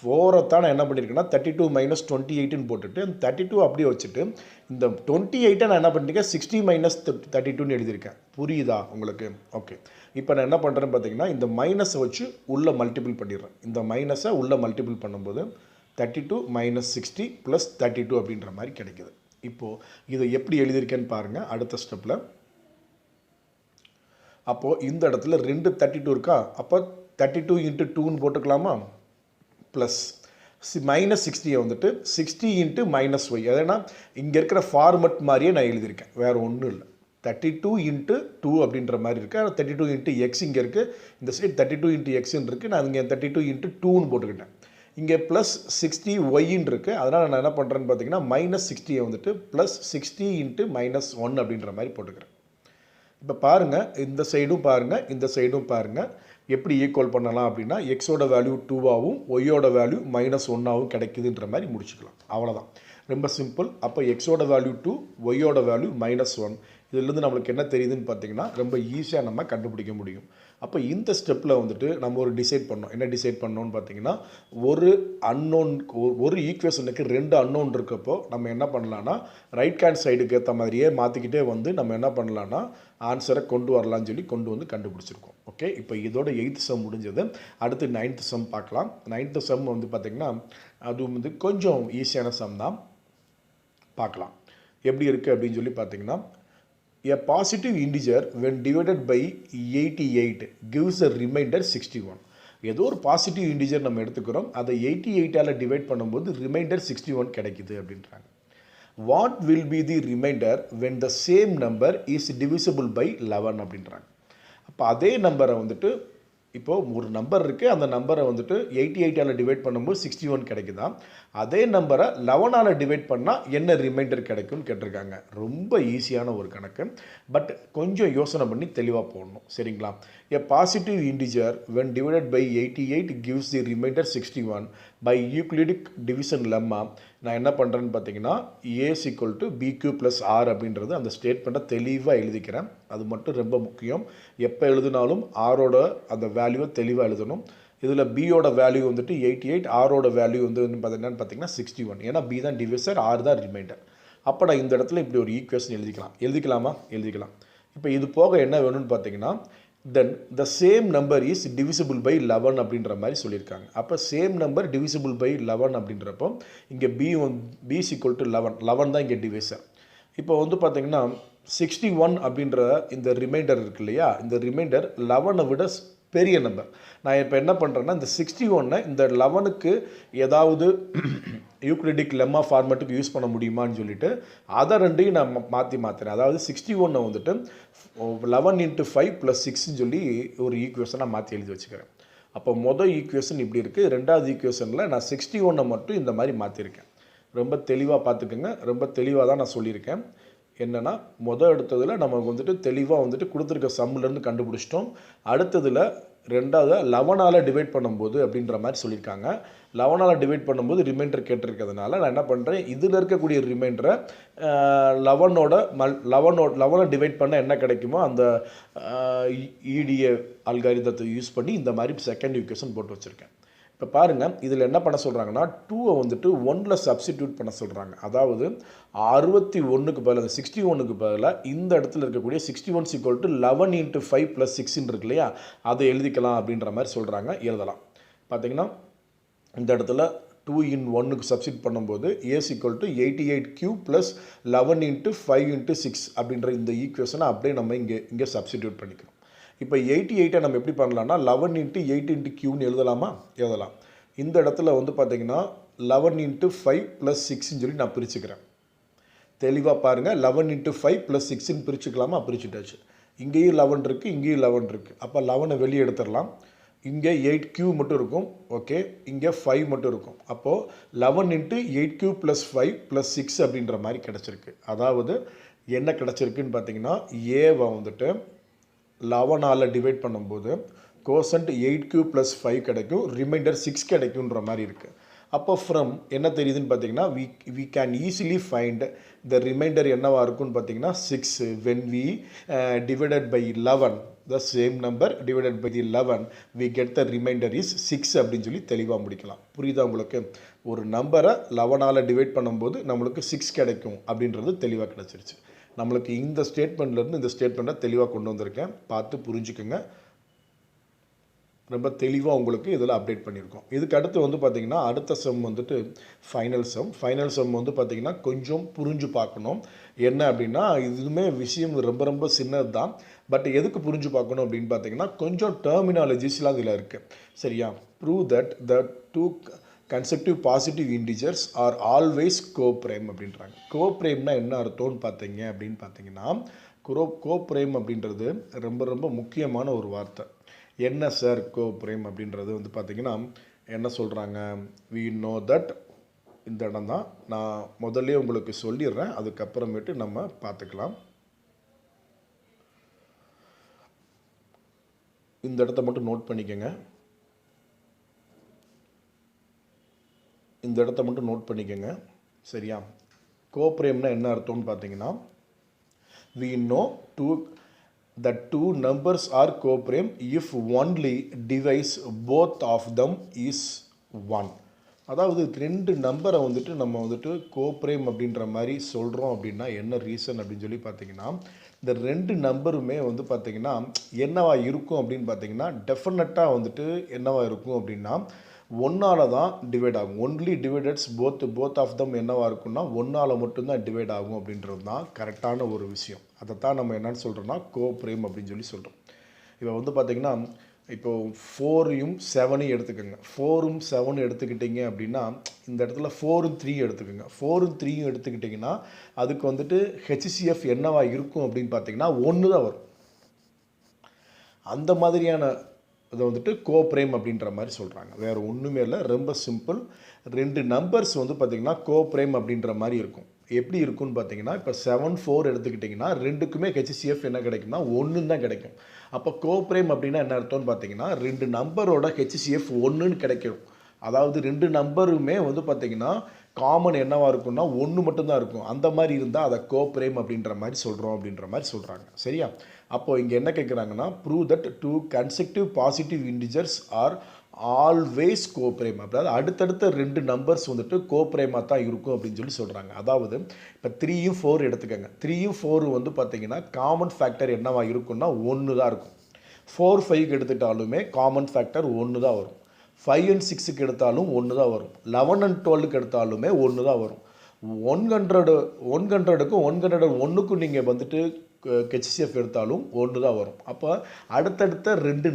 4 தான் நான் என்ன பண்ணியிருக்கேன்னா 32 - 28ன்னு போட்டுட்டு 32 அப்படியே வச்சுட்டு இந்த 28 நான் என்ன பண்ணியிருக்கேன் 60 - 32ன்னு எழுதியிருக்கேன். புரியுதா உங்களுக்கு? ஓகே, இப்போ நான் என்ன பண்ணுறேன்னு பார்த்தீங்கன்னா இந்த மைனஸை வச்சு உள்ளே மல்டிபிள் பண்ணிடுறேன். இந்த மைனஸை உள்ளே மல்டிபிள் பண்ணும்போது 32 - 60 + 32 அப்படின்ற மாதிரி கிடைக்குது. இப்போது இதை எப்படி எழுதியிருக்கேன்னு பாருங்கள் அடுத்த ஸ்டெப்பில். அப்போது இந்த இடத்துல 2 32 இருக்கா, அப்போ 32 × 2ன்னு போட்டுக்கலாமா, ப்ளஸ் -60 வந்துட்டு 60 × -y. ஏன்னா இங்கே இருக்கிற ஃபார்மெட் மாதிரியே நான் எழுதியிருக்கேன், வேறு ஒன்றும் இல்லை. 32 × 2 அப்படின்ற மாதிரி இருக்குது. ஆனால் 32 × x இங்கே இருக்குது. இந்த சைடு 32 × xன்னு இருக்குது. நான் இங்கே 32 × 2ன்னு போட்டுக்கிட்டேன். இங்கே ப்ளஸ் 60yன்னு இருக்குது. அதனால் நான் என்ன பண்ணுறேன்னு பார்த்தீங்கன்னா -60 வந்துட்டு +60 × -1 அப்படின்ற மாதிரி போட்டுக்கிறேன். இப்போ பாருங்கள், இந்த சைடும் பாருங்கள், இந்த சைடும் பாருங்கள். எப்படி ஈக்குவல் பண்ணலாம் அப்படின்னா எக்ஸோட வேல்யூ 2ஆகவும் ஒய்யோட வேல்யூ -1ஆகவும் கிடைக்குதுன்ற மாதிரி முடிச்சுக்கலாம். அவ்வளோதான், ரொம்ப சிம்பிள். அப்போ எக்ஸோட வேல்யூ 2, ஒய்யோட வேல்யூ -1. இதிலிருந்து நம்மளுக்கு என்ன தெரியுதுன்னு பார்த்தீங்கன்னா ரொம்ப ஈஸியாக நம்ம கண்டுபிடிக்க முடியும். அப்போ இந்த ஸ்டெப்பில் வந்துட்டு நம்ம ஒரு டிசைட் பண்ணோம். என்ன டிசைட் பண்ணோன்னு பார்த்தீங்கன்னா ஒரு அன்னோன், ஒரு ஈக்குவேஷனுக்கு 2 அன்னோன் இருக்கப்போ நம்ம என்ன பண்ணலான்னா ரைட் ஹேண்ட் சைடுக்கு ஏற்ற மாதிரியே மாற்றிக்கிட்டே வந்து நம்ம என்ன பண்ணலான்னா ஆன்சரை கொண்டு வரலான்னு சொல்லி கொண்டு வந்து கண்டுபிடிச்சிருக்கோம். ஓகே, இப்போ இதோட 8th சம் முடிஞ்சது. அடுத்து 9th சம் பார்க்கலாம். 9th சம் வந்து பார்த்திங்கன்னா அதுவும் வந்து கொஞ்சம் ஈஸியான சம் தான், பார்க்கலாம் எப்படி இருக்குது அப்படின்னு சொல்லி பார்த்தீங்கன்னா a positive integer when divided by 88 gives a remainder 61. ஏதோ ஒரு பாசிட்டிவ் இன்டிஜர் நம்ம எடுத்துக்கிறோம், அதை 88ஆல் டிவைட் பண்ணும்போது ரிமைண்டர் 61 கிடைக்குது அப்படின்றாங்க. What will be the remainder when the same number is divisible by 11 அப்படின்றாங்க. அப்போ அதே நம்பரை வந்துட்டு இப்போது ஒரு நம்பர் இருக்குது, அந்த நம்பரை வந்துட்டு 88ஆல் டிவைட் பண்ணும்போது 61 கிடைக்குதா, அதே நம்பரை 11ஆல் டிவைட் பண்ணால் என்ன ரிமைண்டர் கிடைக்கும்னு கேட்டிருக்காங்க. ரொம்ப ஈஸியான ஒரு கணக்கு, பட் கொஞ்சம் யோசனை பண்ணி தெளிவாக போடணும், சரிங்களா? A positive integer when divided by 88 gives the remainder 61 by Euclidic division lemma. நான் என்ன பண்ணுறேன்னு பார்த்தீங்கன்னா A = BQ + R அப்படின்றது அந்த ஸ்டேட்மெண்ட்டை தெளிவாக எழுதிக்கிறேன். அது மட்டும் ரொம்ப முக்கியம். எப்போ எழுதினாலும் ஆரோட அந்த வேல்யூவை தெளிவாக எழுதணும். இதில் பியோட வேல்யூ வந்துட்டு 88, ஆரோட வேல்யூ வந்து என்னன்னு பார்த்தீங்கன்னா 61. ஏன்னா பி தான் டிவிசர், ஆர் தான் ரிமைண்டர். அப்போ நான் இந்த இடத்துல இப்படி ஒரு ஈக்குவேஷன் எழுதிக்கலாம். இப்போ இது போக என்ன வேணும்னு பார்த்தீங்கன்னா then the same number is divisible by 11 அப்படின்ற மாதிரி சொல்லியிருக்காங்க. அப்போ சேம் நம்பர் டிவிசிபிள் பை 11 அப்படின்றப்போ இங்கே பி இஸ் ஈக்குவல் டு 11 தான் இங்கே டிவிசர். இப்போ வந்து பார்த்தீங்கன்னா 61 அப்படின்ற இந்த ரிமைண்டர் இருக்கு இல்லையா, இந்த ரிமைண்டர் 11 விட பெரிய நம்பர். நான் இப்போ என்ன பண்ணுறேன்னா இந்த 61 இந்த 11க்கு ஏதாவது யூக்ளிடிக் லெம்மா ஃபார்மேட்டுக்கு யூஸ் பண்ண முடியுமான்னு சொல்லிட்டு அதை ரெண்டையும் நான் மாற்றுறேன். அதாவது 61 வந்துட்டு 11 × 5 + 6ன்னு சொல்லி ஒரு ஈக்குவேஷனை மாற்றி எழுதி வச்சுக்கிறேன். அப்போ மொதல் ஈக்குவேஷன் இப்படி இருக்குது, ரெண்டாவது ஈக்குவேஷனில் நான் 61 மட்டும் இந்த மாதிரி மாற்றிருக்கேன். ரொம்ப தெளிவாக பார்த்துக்குங்க, ரொம்ப தெளிவாக தான் நான் சொல்லியிருக்கேன். என்னென்னா எடுத்ததில் நமக்கு வந்துட்டு தெளிவாக வந்துட்டு கொடுத்துருக்க சம்மிலேருந்து கண்டுபிடிச்சிட்டோம். அடுத்ததில் ரெண்டாவது 11ஆல் டிவைட் பண்ணும்போது அப்படின்ற மாதிரி சொல்லியிருக்காங்க. 11ஆல் டிவைட் பண்ணும்போது ரிமைண்டர் கேட்டிருக்கிறதுனால நான் என்ன பண்ணுறேன், இதில் இருக்கக்கூடிய ரிமைண்டரை 11 டிவைட் பண்ண என்ன கிடைக்குமோ அந்த இடிஏ அல்காரிதத்தை யூஸ் பண்ணி இந்த மாதிரி செகண்ட் ஈக்குவேஷன் போட்டு வச்சுருக்கேன். இப்போ பாருங்கள், இதில் என்ன பண்ண சொல்கிறாங்கன்னா 2 வந்துட்டு 1ல் சப்ஸ்டிடியூட் பண்ண சொல்கிறாங்க. அதாவது 61க்கு பதிலாக 61க்கு பதிலாக இந்த இடத்துல இருக்கக்கூடிய 61 = 11 × 5 + 6 இருக்கு இல்லையா, அதை எழுதிக்கலாம் அப்படின்ற மாதிரி சொல்கிறாங்க. எழுதலாம். பார்த்தீங்கன்னா இந்த இடத்துல 2 in 1க்கு சப்ஸ்டிட் பண்ணும்போது A = 88³ + 11 × 5 × 6 அப்படின்ற இந்த ஈக்குவேஷனை அப்படியே நம்ம இங்கே சப்ஸ்டிடியூட் பண்ணிக்கிறோம். இப்போ 88 நம்ம எப்படி பண்ணலாம்னா 11 × 8 × Qன்னு எழுதலாம். இந்த இடத்துல வந்து பார்த்தீங்கன்னா 11 × 5 + 6ன்னு சொல்லி நான் பிரிச்சுக்கிறேன். தெளிவாக பாருங்கள், 11 × 5 + 6ன்னு பிரிச்சுக்கலாமா? பிரிச்சுட்டாச்சு. இங்கேயும் 11 இருக்குது, இங்கேயும் 11 இருக்குது. அப்போ 11 வெளியே எடுத்துடலாம். இங்கே 8Q மட்டும் இருக்கும். ஓகே, இங்கே 5 மட்டும் இருக்கும். அப்போது 11 × 8Q + 5 + 6 அப்படின்ற மாதிரி கிடச்சிருக்கு. அதாவது என்ன கிடச்சிருக்குன்னு பார்த்தீங்கன்னா ஏவை வந்துட்டு 11ஆல் டிவைட் பண்ணும்போது கோசன்ட் 8Q + 5 கிடைக்கும், ரிமைண்டர் 6 கிடைக்குன்ற மாதிரி இருக்குது. அப்போ ஃப்ரம் என்ன தெரியுதுன்னு பார்த்தீங்கன்னா we can easily find the remainder என்னவாக இருக்குன்னு பார்த்தீங்கன்னா 6 when we divided by 11 the same number divided by 11 we get the remainder is 6 அப்படின்னு சொல்லி தெளிவாக முடிக்கலாம். புரியுதா உங்களுக்கு? ஒரு நம்பரை 11ஆல் டிவைட் பண்ணும்போது நம்மளுக்கு 6 கிடைக்கும் அப்படின்றது தெளிவாக கிடச்சிருச்சு. நம்மளுக்கு இந்த ஸ்டேட்மெண்ட்லேருந்து இந்த ஸ்டேட்மெண்ட்டை தெளிவாக கொண்டு வந்திருக்கேன். பார்த்து புரிஞ்சுக்குங்க. ரொம்ப தெளிவாக உங்களுக்கு இதில் அப்டேட் பண்ணியிருக்கோம். இதுக்கு அடுத்து வந்து பார்த்திங்கன்னா அடுத்த சம் வந்துட்டு ஃபைனல் சம் வந்து பார்த்திங்கன்னா கொஞ்சம் புரிஞ்சு பார்க்கணும். என்ன அப்படின்னா இதுவுமே விஷயம் ரொம்ப சின்னது தான். பட் எதுக்கு புரிஞ்சு பார்க்கணும் அப்படின்னு பார்த்தீங்கன்னா கொஞ்சம் டெர்மினாலஜிஸ்லாம் இதில் இருக்குது. சரியா? Prove that the 2 consecutive positive integers are always coprime அப்படின்றாங்க. கோப்ரைம்னா என்ன அர்த்தம்னு பார்த்தீங்கன்னா கோப்ரைம் அப்படின்றது ரொம்ப முக்கியமான ஒரு வார்த்தை. என்ன சார் கோப்ரைம் அப்படின்றது வந்து பார்த்தீங்கன்னா என்ன சொல்கிறாங்க, we know that இந்த இடம் தான் நான் முதல்ல உங்களுக்கு சொல்லிடுறேன், அதுக்கப்புறமேட்டு நம்ம பார்த்துக்கலாம். இந்த இடத்த மட்டும் நோட் பண்ணிக்கோங்க. சரியா? கோப்ரைம்னா என்ன அர்த்தம்னு பார்த்தீங்கன்னா we know that 2 numbers are coprime if only divides both of them is 1. அதாவது 2 நம்பரை வந்துட்டு நம்ம வந்துட்டு கோப்ரைம் அப்படின்ற மாதிரி சொல்கிறோம் அப்படின்னா என்ன ரீசன் அப்படின்னு சொல்லி பார்த்தீங்கன்னா இந்த 2 நம்பருமே வந்து பார்த்தீங்கன்னா என்னவா இருக்கும் அப்படின்னு பார்த்தீங்கன்னா டெஃபினட்டாக வந்துட்டு என்னவா இருக்கும் அப்படின்னா 1ஆல் தான் டிவைட் ஆகும். ஒன்லி டிவைடட்ஸ் போத் ஆஃப் தம் என்னவாக இருக்குன்னா 1ஆல் மட்டும்தான் டிவைட் ஆகும் அப்படின்றது தான் கரெக்டான ஒரு விஷயம். அதைத்தான் நம்ம என்னென்னு சொல்கிறோன்னா கோப்ரைம் அப்படின்னு சொல்லி சொல்கிறோம். இப்போ வந்து பார்த்திங்கன்னா இப்போது 4யும் 7யும் எடுத்துக்கோங்க. 4ம் 7 எடுத்துக்கிட்டிங்க அப்படின்னா இந்த இடத்துல 4ம் 3 எடுத்துக்கோங்க. 4ம் 3யும் எடுத்துக்கிட்டிங்கன்னா அதுக்கு வந்துட்டு HCF என்னவாக இருக்கும் அப்படின்னு பார்த்தீங்கன்னா 1 தான் வரும். அந்த மாதிரியான அதை வந்துட்டு கோப்ரைம் அப்படின்ற மாதிரி சொல்கிறாங்க. வேறு ஒன்றுமே இல்லை, ரொம்ப சிம்பிள். 2 நம்பர்ஸ் வந்து பார்த்திங்கன்னா கோப்ரைம் அப்படின்ற மாதிரி இருக்கும். எப்படி இருக்குன்னு பார்த்தீங்கன்னா இப்போ 7 4 எடுத்துக்கிட்டிங்கன்னா ரெண்டுக்குமே HCF என்ன கிடைக்கும்னா 1 தான் கிடைக்கும். அப்போ கோப்ரைம் அப்படின்னா என்ன அர்த்தம்னு பார்த்தீங்கன்னா 2 நம்பரோட HCF 1ன்னு கிடைக்கும். அதாவது 2 நம்பருமே வந்து பார்த்திங்கன்னா காமன் என்னவாக இருக்குன்னா 1 மட்டும்தான் இருக்கும். அந்த மாதிரி இருந்தால் அதை கோப்ரைம் அப்படின்ற மாதிரி சொல்கிறோம் அப்படின்ற மாதிரி சொல்கிறாங்க. சரியா? அப்போது இங்கே என்ன கேட்குறாங்கன்னா prove that 2 consecutive positive integers are always coprime. அதாவது அடுத்தடுத்த 2 நம்பர்ஸ் வந்துட்டு கோப்ரேமாக தான் இருக்கும் அப்படின்னு சொல்கிறாங்க. அதாவது இப்போ 3யும் 4 எடுத்துக்கோங்க. 3யும் 4 வந்து பார்த்தீங்கன்னா காமன் ஃபேக்டர் என்னவா இருக்கும்னா 1 தான் இருக்கும். 4 5க்கு எடுத்துட்டாலுமே காமன் ஃபேக்டர் 1 தான் வரும். 5 and 6க்கு எடுத்தாலும் 1 தான் வரும். 11 and 12க்கு எடுத்தாலுமே 1 தான் வரும். 100க்கும் 101க்கும் நீங்கள் வந்துட்டு ஹெச்சிஎஃப் எடுத்தாலும் 1 தான் வரும். அப்போ அடுத்தடுத்த 2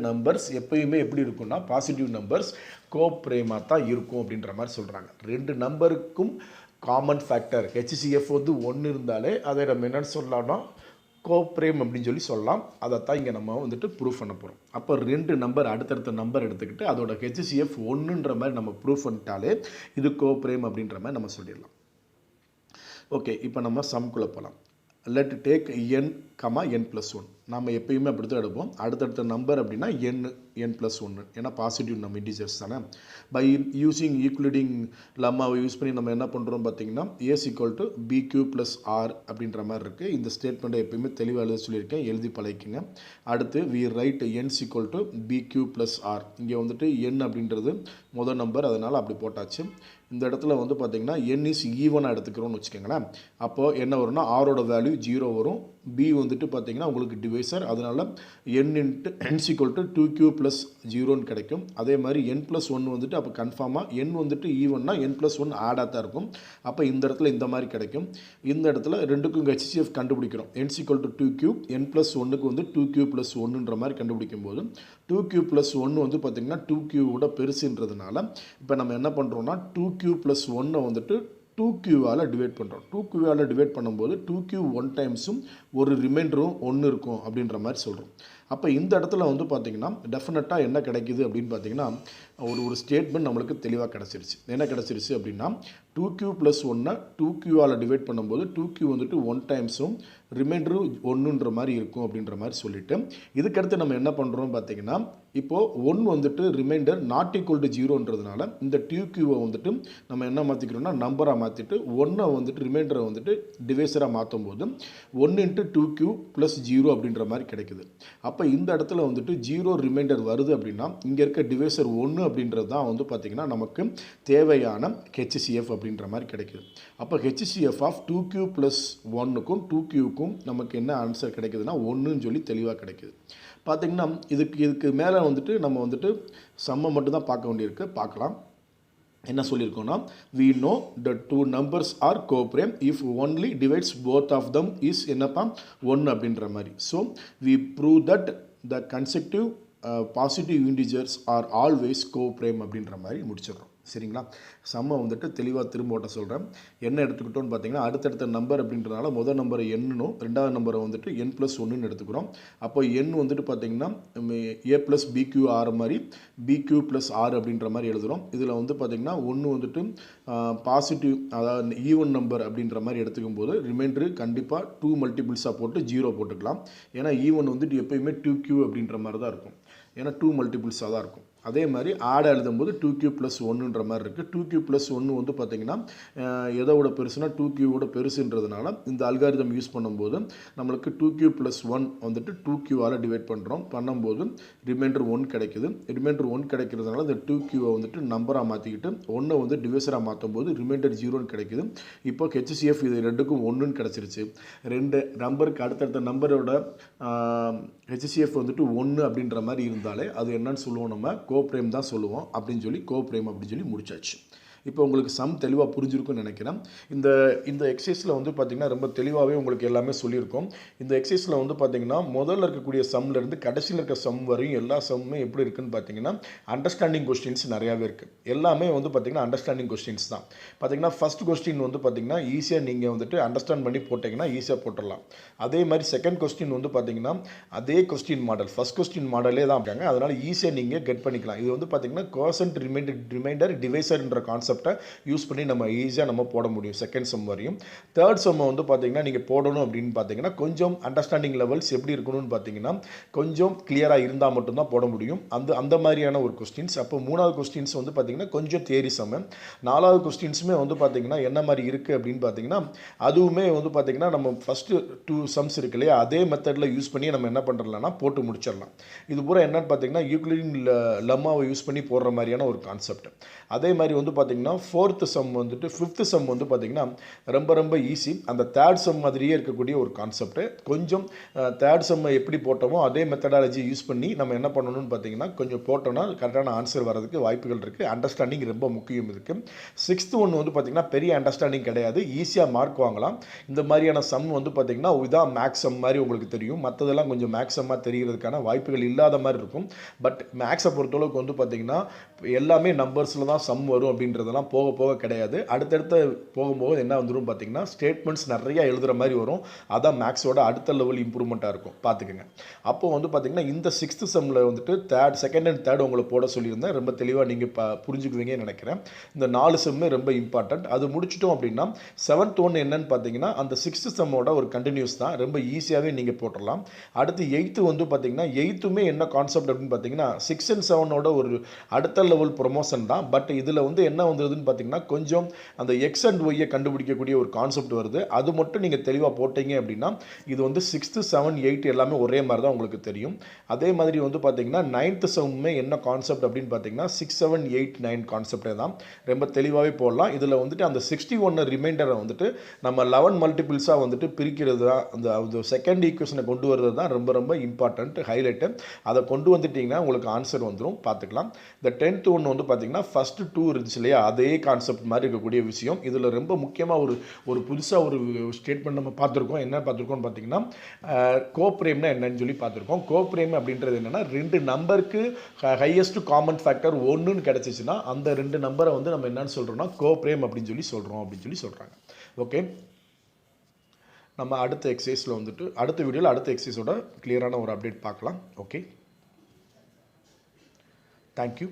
நம்பர்ஸ் எப்பயுமே எப்படி இருக்கும்னா பாசிட்டிவ் நம்பர்ஸ் கோப்ரேமாக தான் இருக்கும் அப்படின்ற மாதிரி சொல்கிறாங்க. 2 நம்பருக்கும் காமன் ஃபேக்டர் ஹெச்சிஎஃப் வந்து 1 இருந்தாலே அதை நம்ம என்னென்னு சொல்லலாம்னா கோப்ரேம் அப்படின்னு சொல்லலாம். அதைத்தான் இங்கே நம்ம வந்துட்டு ப்ரூஃப் பண்ண போகிறோம். அப்போ 2 நம்பர் அடுத்தடுத்த நம்பர் எடுத்துக்கிட்டு அதோட ஹெச்சிஎஃப் 1ன்ற மாதிரி நம்ம ப்ரூஃப் பண்ணிட்டாலே இது கோப்ரேம் அப்படின்ற மாதிரி நம்ம சொல்லிடலாம். ஓகே, இப்போ நம்ம சம்குள்ளே போகலாம். Let take n, n+1. நம்ம எப்பயுமே அப்படி தான் எடுப்போம். அடுத்தடுத்த நம்பர் அப்படின்னா n+1, ஏன்னா பாசிட்டிவ் நம்ம இன்டிஜர்ஸ் தானே. பை யூஸிங் ஈக்குவலிட்டிங் லம்மாவை யூஸ் பண்ணி நம்ம என்ன பண்ணுறோம் பார்த்தீங்கன்னா a = bq + r அப்படின்ற மாதிரி இருக்குது. இந்த ஸ்டேட்மெண்ட்டை எப்பயுமே தெளிவாக எழுத சொல்லியிருக்கேன், எழுதி பழகிக்கங்க. அடுத்து we write n = bq + r. இங்கே வந்துட்டு n அப்படின்றது முதல் நம்பர், அதனால் அப்படி போட்டாச்சு. இந்த இடத்துல வந்து பார்த்தீங்கன்னா n இஸ் ஈவனாக எடுத்துக்கிறோன்னு வச்சுக்கோங்களேன். அப்போது என்ன வரும்னா ஆரோட வேல்யூ 0 வரும். b வந்துட்டு பார்த்தீங்கன்னா உங்களுக்கு டிவைசர், அதனால் n = 2q + 0ன்னு கிடைக்கும். அதே மாதிரி n+1 வந்துட்டு அப்போ கன்ஃபார்மாக n வந்துட்டு ஈவன்னா n+1 ஆடாக தான் இருக்கும். அப்போ இந்த இடத்துல இந்த மாதிரி கிடைக்கும். இந்த இடத்துல ரெண்டுக்கும் ஹெச்சிஎஃப் கண்டுபிடிக்கிறோம். n = 2q, n+1க்கு வந்து 2q + 1ன்ற மாதிரி கண்டுபிடிக்கும் போது 2q + 1 வந்து பார்த்திங்கன்னா 2q பெருசுன்றதுனால இப்போ நம்ம என்ன பண்ணுறோம்னா 2q + 1 வந்துட்டு 2q-ஆல் டிவைட் பண்ணுறோம். 2q-ஆல் டிவைட் பண்ணும்போது 2q 1 டைம்ஸும் ஒரு ரிமைண்டரும் 1 இருக்கும் அப்படின்ற மாதிரி சொல்கிறோம். அப்போ இந்த இடத்துல வந்து பார்த்திங்கன்னா டெஃபினட்டாக என்ன கிடைக்குது அப்படின்னு பார்த்தீங்கன்னா ஒரு ஸ்டேட்மெண்ட் நம்மளுக்கு தெளிவாக கிடச்சிருச்சு. என்ன கிடச்சிருச்சு அப்படின்னா 2q + 1 2q-ஆல் டிவைட் பண்ணும்போது 2q வந்துட்டு 1 டைம்ஸும் ரிமைண்டரு 1ன்ற மாதிரி இருக்கும் அப்படின்ற மாதிரி சொல்லிவிட்டு இதுக்கடுத்து நம்ம என்ன பண்ணுறோம் பார்த்தீங்கன்னா இப்போது 1 வந்துட்டு ரிமைண்டர் நாட் ஈக்குவல் டு 0ன்றதுனால இந்த 2q-வை வந்துட்டு நம்ம என்ன மாற்றிக்கிறோம்னா நம்பராக மாற்றிட்டு 1 வந்துட்டு ரிமைண்டரை வந்துட்டு டிவைசராக மாற்றும் போது 1 × 2q + 0 அப்படின்ற மாதிரி கிடைக்குது. அப்போ இந்த இடத்துல வந்துட்டு 0 ரிமைண்டர் வருது அப்படின்னா இங்கே இருக்க டிவைசர் 1 அப்படின்றது தான் வந்து பார்த்திங்கன்னா நமக்கு தேவையான ஹெச்சிஎஃப் அப்படின்ற மாதிரி கிடைக்குது. அப்போ ஹெச்சிஎஃப் ஆஃப் 2q + 1க்கும் 2q-க்கும் நமக்கு என்ன ஆன்சர் கிடைக்குதுன்னா 1ன்னு சொல்லி தெளிவாக கிடைக்குது. பார்த்திங்கன்னா இதுக்கு மேலே வந்துட்டு நம்ம வந்துட்டு சம்மை மட்டும் தான் பார்க்க வேண்டியிருக்கு. பார்க்கலாம். என்ன சொல்லியிருக்கோன்னா we know the 2 numbers are coprime if only divides both of them is என்னப்பா 1 அப்படின்ற மாதிரி. So we prove that the consecutive positive integers are always coprime அப்படின்ற மாதிரி முடிச்சிடுறோம். சரிங்களா? சம்மை வந்துட்டு தெளிவாக திரும்ப ஓட்ட சொல்கிறேன். என்ன எடுத்துக்கிட்டோன்னு பார்த்தீங்கன்னா அடுத்தடுத்த நம்பர் அப்படின்றனால முதல் நம்பரை என்னும் ரெண்டாவது நம்பரை வந்துட்டு n+1ன்னு எடுத்துக்கிறோம். அப்போ n வந்துட்டு பார்த்தீங்கன்னா a + bq r மாதிரி bq + r அப்படின்ற மாதிரி எழுதுகிறோம். இதில் வந்து பார்த்திங்கன்னா 1 வந்துட்டு பாசிட்டிவ், அதாவது ஈவன் நம்பர் அப்படின்ற மாதிரி எடுத்துக்கும் போது ரிமைண்டரு கண்டிப்பாக 2 மல்டிபிள்ஸாக போட்டு 0 போட்டுக்கலாம். ஏன்னா ஈவன் வந்துட்டு எப்போயுமே 2q அப்படின்ற மாதிரி தான் இருக்கும். ஏன்னா 2 மல்டிபிள்ஸாக தான் இருக்கும். அதே மாதிரி ஆட் எழுதும்போது 2q + 1ன்ற மாதிரி இருக்குது. 2q + 1 வந்து பார்த்திங்கன்னா எதோட பெருசுனா 2q-வோட பெருசுன்றதுனால இந்த அல்காரிதம் யூஸ் பண்ணும்போது நம்மளுக்கு 2q + 1 வந்துட்டு 2q-ஆல் டிவைட் பண்ணும்போது ரிமைண்டர் 1 கிடைக்குது. ரிமைண்டர் 1 கிடைக்கிறதுனால இந்த 2q-வை வந்துட்டு நம்பராக மாற்றிக்கிட்டு 1 வந்து டிவைசராக மாற்றும் போது ரிமைண்டர் 0ன்னு கிடைக்குது. இப்போ ஹெச்சிஎஃப் இது ரெண்டுக்கும் 1ன்னு கிடச்சிருச்சு. 2 நம்பருக்கு அடுத்தடுத்த நம்பரோட ஹெச்சிஎஃப் வந்துட்டு 1 அப்படின்ற மாதிரி இருந்தாலே அது என்னன்னு சொல்லுவோம், நம்ம கோப்ரேம் தான் சொல்லுவோம் அப்படின்னு சொல்லி கோப்ரேம் அப்படின்னு சொல்லி முடிச்சாச்சு. இப்போ உங்களுக்கு சம் தெளிவாக புரிஞ்சிருக்கும்னு நினைக்கிறேன். இந்த எக்ஸசைஸில் வந்து பார்த்திங்கன்னா ரொம்ப தெளிவாகவே உங்களுக்கு எல்லாமே சொல்லியிருக்கோம். இந்த எக்ஸசைஸில் வந்து பார்த்திங்கன்னா முதல்ல இருக்கக்கூடிய சம்லேருந்து கடைசியில் இருக்க சம் வரையும் எல்லா சம்முமே எப்படி இருக்குன்னு பார்த்தீங்கன்னா அண்டர்ஸ்டாண்டிங் கொஸ்டின்ஸ் நிறையாவே இருக்குது. எல்லாமே வந்து பார்த்திங்கன்னா அண்டர்ஸ்டாண்டிங் கொஸ்டின்ஸ் தான். பார்த்திங்கன்னா ஃபஸ்ட் கொஸ்டின் வந்து பார்த்திங்கன்னா ஈஸியாக நீங்கள் வந்துட்டு அண்டர்ஸ்டாண்ட் பண்ணி போட்டிங்கன்னா ஈஸியாக போட்டுடலாம். அதே மாதிரி செகண்ட் கொஸ்டின் வந்து பார்த்திங்கன்னா அதே கொஸ்டின் மாடல் ஃபஸ்ட் கொஸ்டின் மாடலே தான் இருக்காங்க. அதனால் ஈஸியாக நீங்கள் கெட் பண்ணிக்கலாம். இது வந்து பார்த்திங்கன்னா கோசன்ட் ரிமைண்டர் டிவைசர்ன்ற கான்செப்ட் கான்செப்டை யூஸ் பண்ணி நம்ம ஈஸியாக நம்ம போட முடியும் செகண்ட் சம் வரையும். தேர்ட் சம்மை வந்து பார்த்தீங்கன்னா நீங்கள் போடணும் அப்படின்னு பார்த்தீங்கன்னா கொஞ்சம் அண்டர்ஸ்டாண்டிங் லெவல்ஸ் எப்படி இருக்கணும்னு பார்த்தீங்கன்னா கொஞ்சம் கிளியராக இருந்தால் மட்டும்தான் போட முடியும். அந்த மாதிரியான ஒரு கொஸ்டின்ஸ். அப்போ மூணாவது கொஸ்டின்ஸ் வந்து பார்த்தீங்கன்னா கொஞ்சம் தியரி சம். நாலாவது கொஸ்டின்ஸுமே வந்து பார்த்தீங்கன்னா என்ன மாதிரி இருக்குது அப்படின்னு பார்த்தீங்கன்னா அதுவுமே வந்து பார்த்தீங்கன்னா நம்ம ஃபஸ்ட்டு 2 சம்ஸ் இருக்கு இல்லையா, அதே மெத்தடில் யூஸ் பண்ணி நம்ம என்ன பண்ணுறலாம்னா போட்டு முடிச்சிடலாம். இது பூரா என்னன்னு பார்த்தீங்கன்னா யூக்ளிடியன் லெம்மாவை யூஸ் பண்ணி போடுற மாதிரியான ஒரு கான்செப்ட். அதே மாதிரி வந்து பார்த்தீங்கன்னா ஃபோர்த்து சம் வந்துட்டு ஃபிஃப்த்து சம் வந்து பார்த்தீங்கன்னா ரொம்ப ரொம்ப ஈஸி. அந்த தேர்ட் சம் மாதிரியே இருக்கக்கூடிய ஒரு கான்செப்ட். கொஞ்சம் தேர்ட் சம்மை எப்படி போட்டோமோ அதே மெத்தடாலஜி யூஸ் பண்ணி நம்ம என்ன பண்ணணும்னு பார்த்தீங்கன்னா கொஞ்சம் போட்டோம்னா கரெக்டான ஆன்சர் வரதுக்கு வாய்ப்புகள் இருக்குது. அண்டர்ஸ்டாண்டிங் ரொம்ப முக்கியம் இருக்குது. சிக்ஸ்த்து ஒன்று வந்து பார்த்தீங்கன்னா பெரிய அண்டர்ஸ்டாண்டிங் கிடையாது, ஈஸியாக மார்க் வாங்கலாம். இந்த மாதிரியான சம் வந்து பார்த்தீங்கன்னா இதான் மேக்ஸ் சம் மாதிரி உங்களுக்கு தெரியும். மற்றதெல்லாம் கொஞ்சம் மேக்ஸ் சம்மாக தெரிகிறதுக்கான வாய்ப்புகள் இல்லாத மாதிரி இருக்கும். பட் மேக்ஸை பொறுத்தளவுக்கு வந்து பார்த்தீங்கன்னா எல்லாமே நம்பர்ஸில் தான் சம் வரும் அப்படின்றதெல்லாம் போக போக கிடையாது. அடுத்தடுத்த போகும்போது என்ன வந்துடும் பார்த்தீங்கன்னா ஸ்டேட்மெண்ட்ஸ் நிறையா எழுதுகிற மாதிரி வரும். அதான் மேக்ஸோட அடுத்த லெவல் இம்ப்ரூவ்மெண்ட்டாக இருக்கும், பார்த்துக்குங்க. அப்போ வந்து பார்த்தீங்கன்னா இந்த சிக்ஸ்த்து சம்மில் வந்துட்டு செகண்ட் அண்ட் தேர்ட் உங்களை போட சொல்லியிருந்தேன். ரொம்ப தெளிவாக நீங்கள் புரிஞ்சுக்குவீங்கன்னு நினைக்கிறேன். இந்த 4 செம்மே ரொம்ப இம்பார்ட்டன்ட். அது முடிச்சிட்டோம் அப்படின்னா செவன்த் ஒன்று என்னன்னு பார்த்தீங்கன்னா அந்த சிக்ஸ்த்து சம்மோட ஒரு கண்டினியூஸ் தான், ரொம்ப ஈஸியாகவே நீங்கள் போட்டுடலாம். அடுத்து எயித்து வந்து பார்த்தீங்கன்னா எயித்துமே என்ன கான்செப்ட் அப்படின்னு பார்த்தீங்கன்னா 6 and 7ஓட ஒரு அடுத்த லெவல் ப்ரொமோஷன் தான். பட் இதில் வந்து என்ன வந்ததுன்னு பார்த்தீங்கன்னா கொஞ்சம் அந்த எக்ஸ் அண்ட் ஒய்யை கண்டுபிடிக்கக்கூடிய ஒரு கான்செப்ட் வருது. அது மட்டும் நீங்கள் தெளிவாக போட்டீங்க அப்படின்னா இது வந்து 6th 7 8 எல்லாமே ஒரே மாதிரி தான் உங்களுக்கு தெரியும். அதே மாதிரி வந்து பார்த்தீங்கன்னா 9th சம்மே என்ன கான்செப்ட் அப்படின்னு பார்த்தீங்கன்னா 6 7 8 9 கான்செப்டே தான், ரொம்ப தெளிவாகவே போடலாம். இதில் வந்துட்டு அந்த 61 ரிமைண்டரை வந்துட்டு நம்ம 11 மல்டிபிள்ஸாக வந்துட்டு பிரிக்கிறது தான், அந்த செகண்ட் ஈக்குவேஷனை கொண்டு வர்றது தான் ரொம்ப ரொம்ப இம்பார்ட்டன்ட் ஹைலைட்டு. அதை கொண்டு வந்துட்டிங்கன்னா உங்களுக்கு ஆன்சர் வந்துடும், பார்த்துக்கலாம். இந்த 10th ஒன்று வந்து பார்த்தீங்கன்னா ஃபஸ்ட்டு 2 இருந்துச்சு இல்லையா, அதே கான்செப்ட் மாதிரி இருக்கக்கூடிய விஷயம். இதில் ரொம்ப முக்கியமாக ஒரு புதுசாக ஒரு ஸ்டேட்மெண்ட் நம்ம பார்த்துருக்கோம். என்ன பார்த்துருக்கோம்னு பார்த்தீங்கன்னா கோப்ரேம்னா என்னன்னு சொல்லி பார்த்துருக்கோம். கோப்ரேம் அப்படின்றது என்னென்னா 2 நம்பருக்கு ஹையஸ்ட் காமன் ஃபேக்டர் 1ன்னு கிடச்சிச்சின்னா அந்த 2 நம்பரை வந்து நம்ம என்னன்னு சொல்கிறோம்னா கோப்ரேம் அப்படின்னு சொல்லி சொல்கிறாங்க. ஓகே, நம்ம அடுத்த எக்ஸசைஸில் வந்துட்டு அடுத்த வீடியோவில் அடுத்த எக்ஸசைஸோட கிளியரான ஒரு அப்டேட் பார்க்கலாம். Okay, thank you.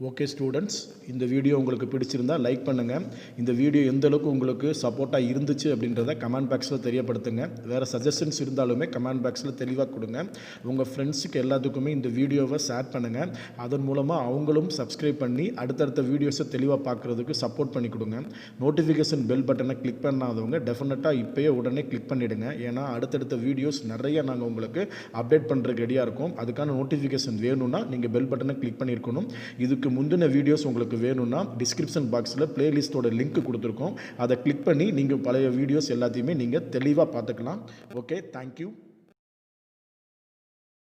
ஓகே ஸ்டூடெண்ட்ஸ், இந்த வீடியோ உங்களுக்கு பிடிச்சிருந்தால் லைக் பண்ணுங்கள். இந்த வீடியோ எந்த அளவுக்கு உங்களுக்கு சப்போர்ட்டாக இருந்துச்சு அப்படின்றத கமெண்ட் பாக்ஸில் தெரியப்படுத்துங்க. வேறு சஜஷன்ஸ் இருந்தாலுமே கமெண்ட் பாக்ஸில் தெளிவாக கொடுங்க. உங்கள் ஃப்ரெண்ட்ஸுக்கு எல்லாத்துக்குமே இந்த வீடியோவை ஷேர் பண்ணுங்கள். அதன் மூலமாக அவங்களும் சப்ஸ்கிரைப் பண்ணி அடுத்தடுத்த வீடியோஸை தெளிவாக பார்க்குறதுக்கு சப்போர்ட் பண்ணி கொடுங்க. நோட்டிஃபிகேஷன் பெல் பட்டனை கிளிக் பண்ணாதவங்க டெஃபினட்டாக இப்போயே உடனே கிளிக் பண்ணிவிடுங்க. ஏன்னா அடுத்தடுத்த வீடியோஸ் நிறைய நாங்கள் உங்களுக்கு அப்டேட் பண்ணுறதுக்கு ரெடியாக இருக்கும். அதுக்கான நோட்டிஃபிகேஷன் வேணும்னா நீங்கள் பெல் பட்டனை கிளிக் பண்ணியிருக்கணும். இதுக்கு முந்தின வீடியோஸ் உங்களுக்கு வேணும்னா டிஸ்கிரிப்ஷன் பாக்ஸில் பிளேலிஸ்ட்டோட லிங்க் கொடுத்துருக்கோம். அதை கிளிக் பண்ணி நீங்கள் பழைய வீடியோஸ் எல்லாத்தையுமே நீங்கள் தெளிவாக பார்த்துக்கலாம். Okay, thank you.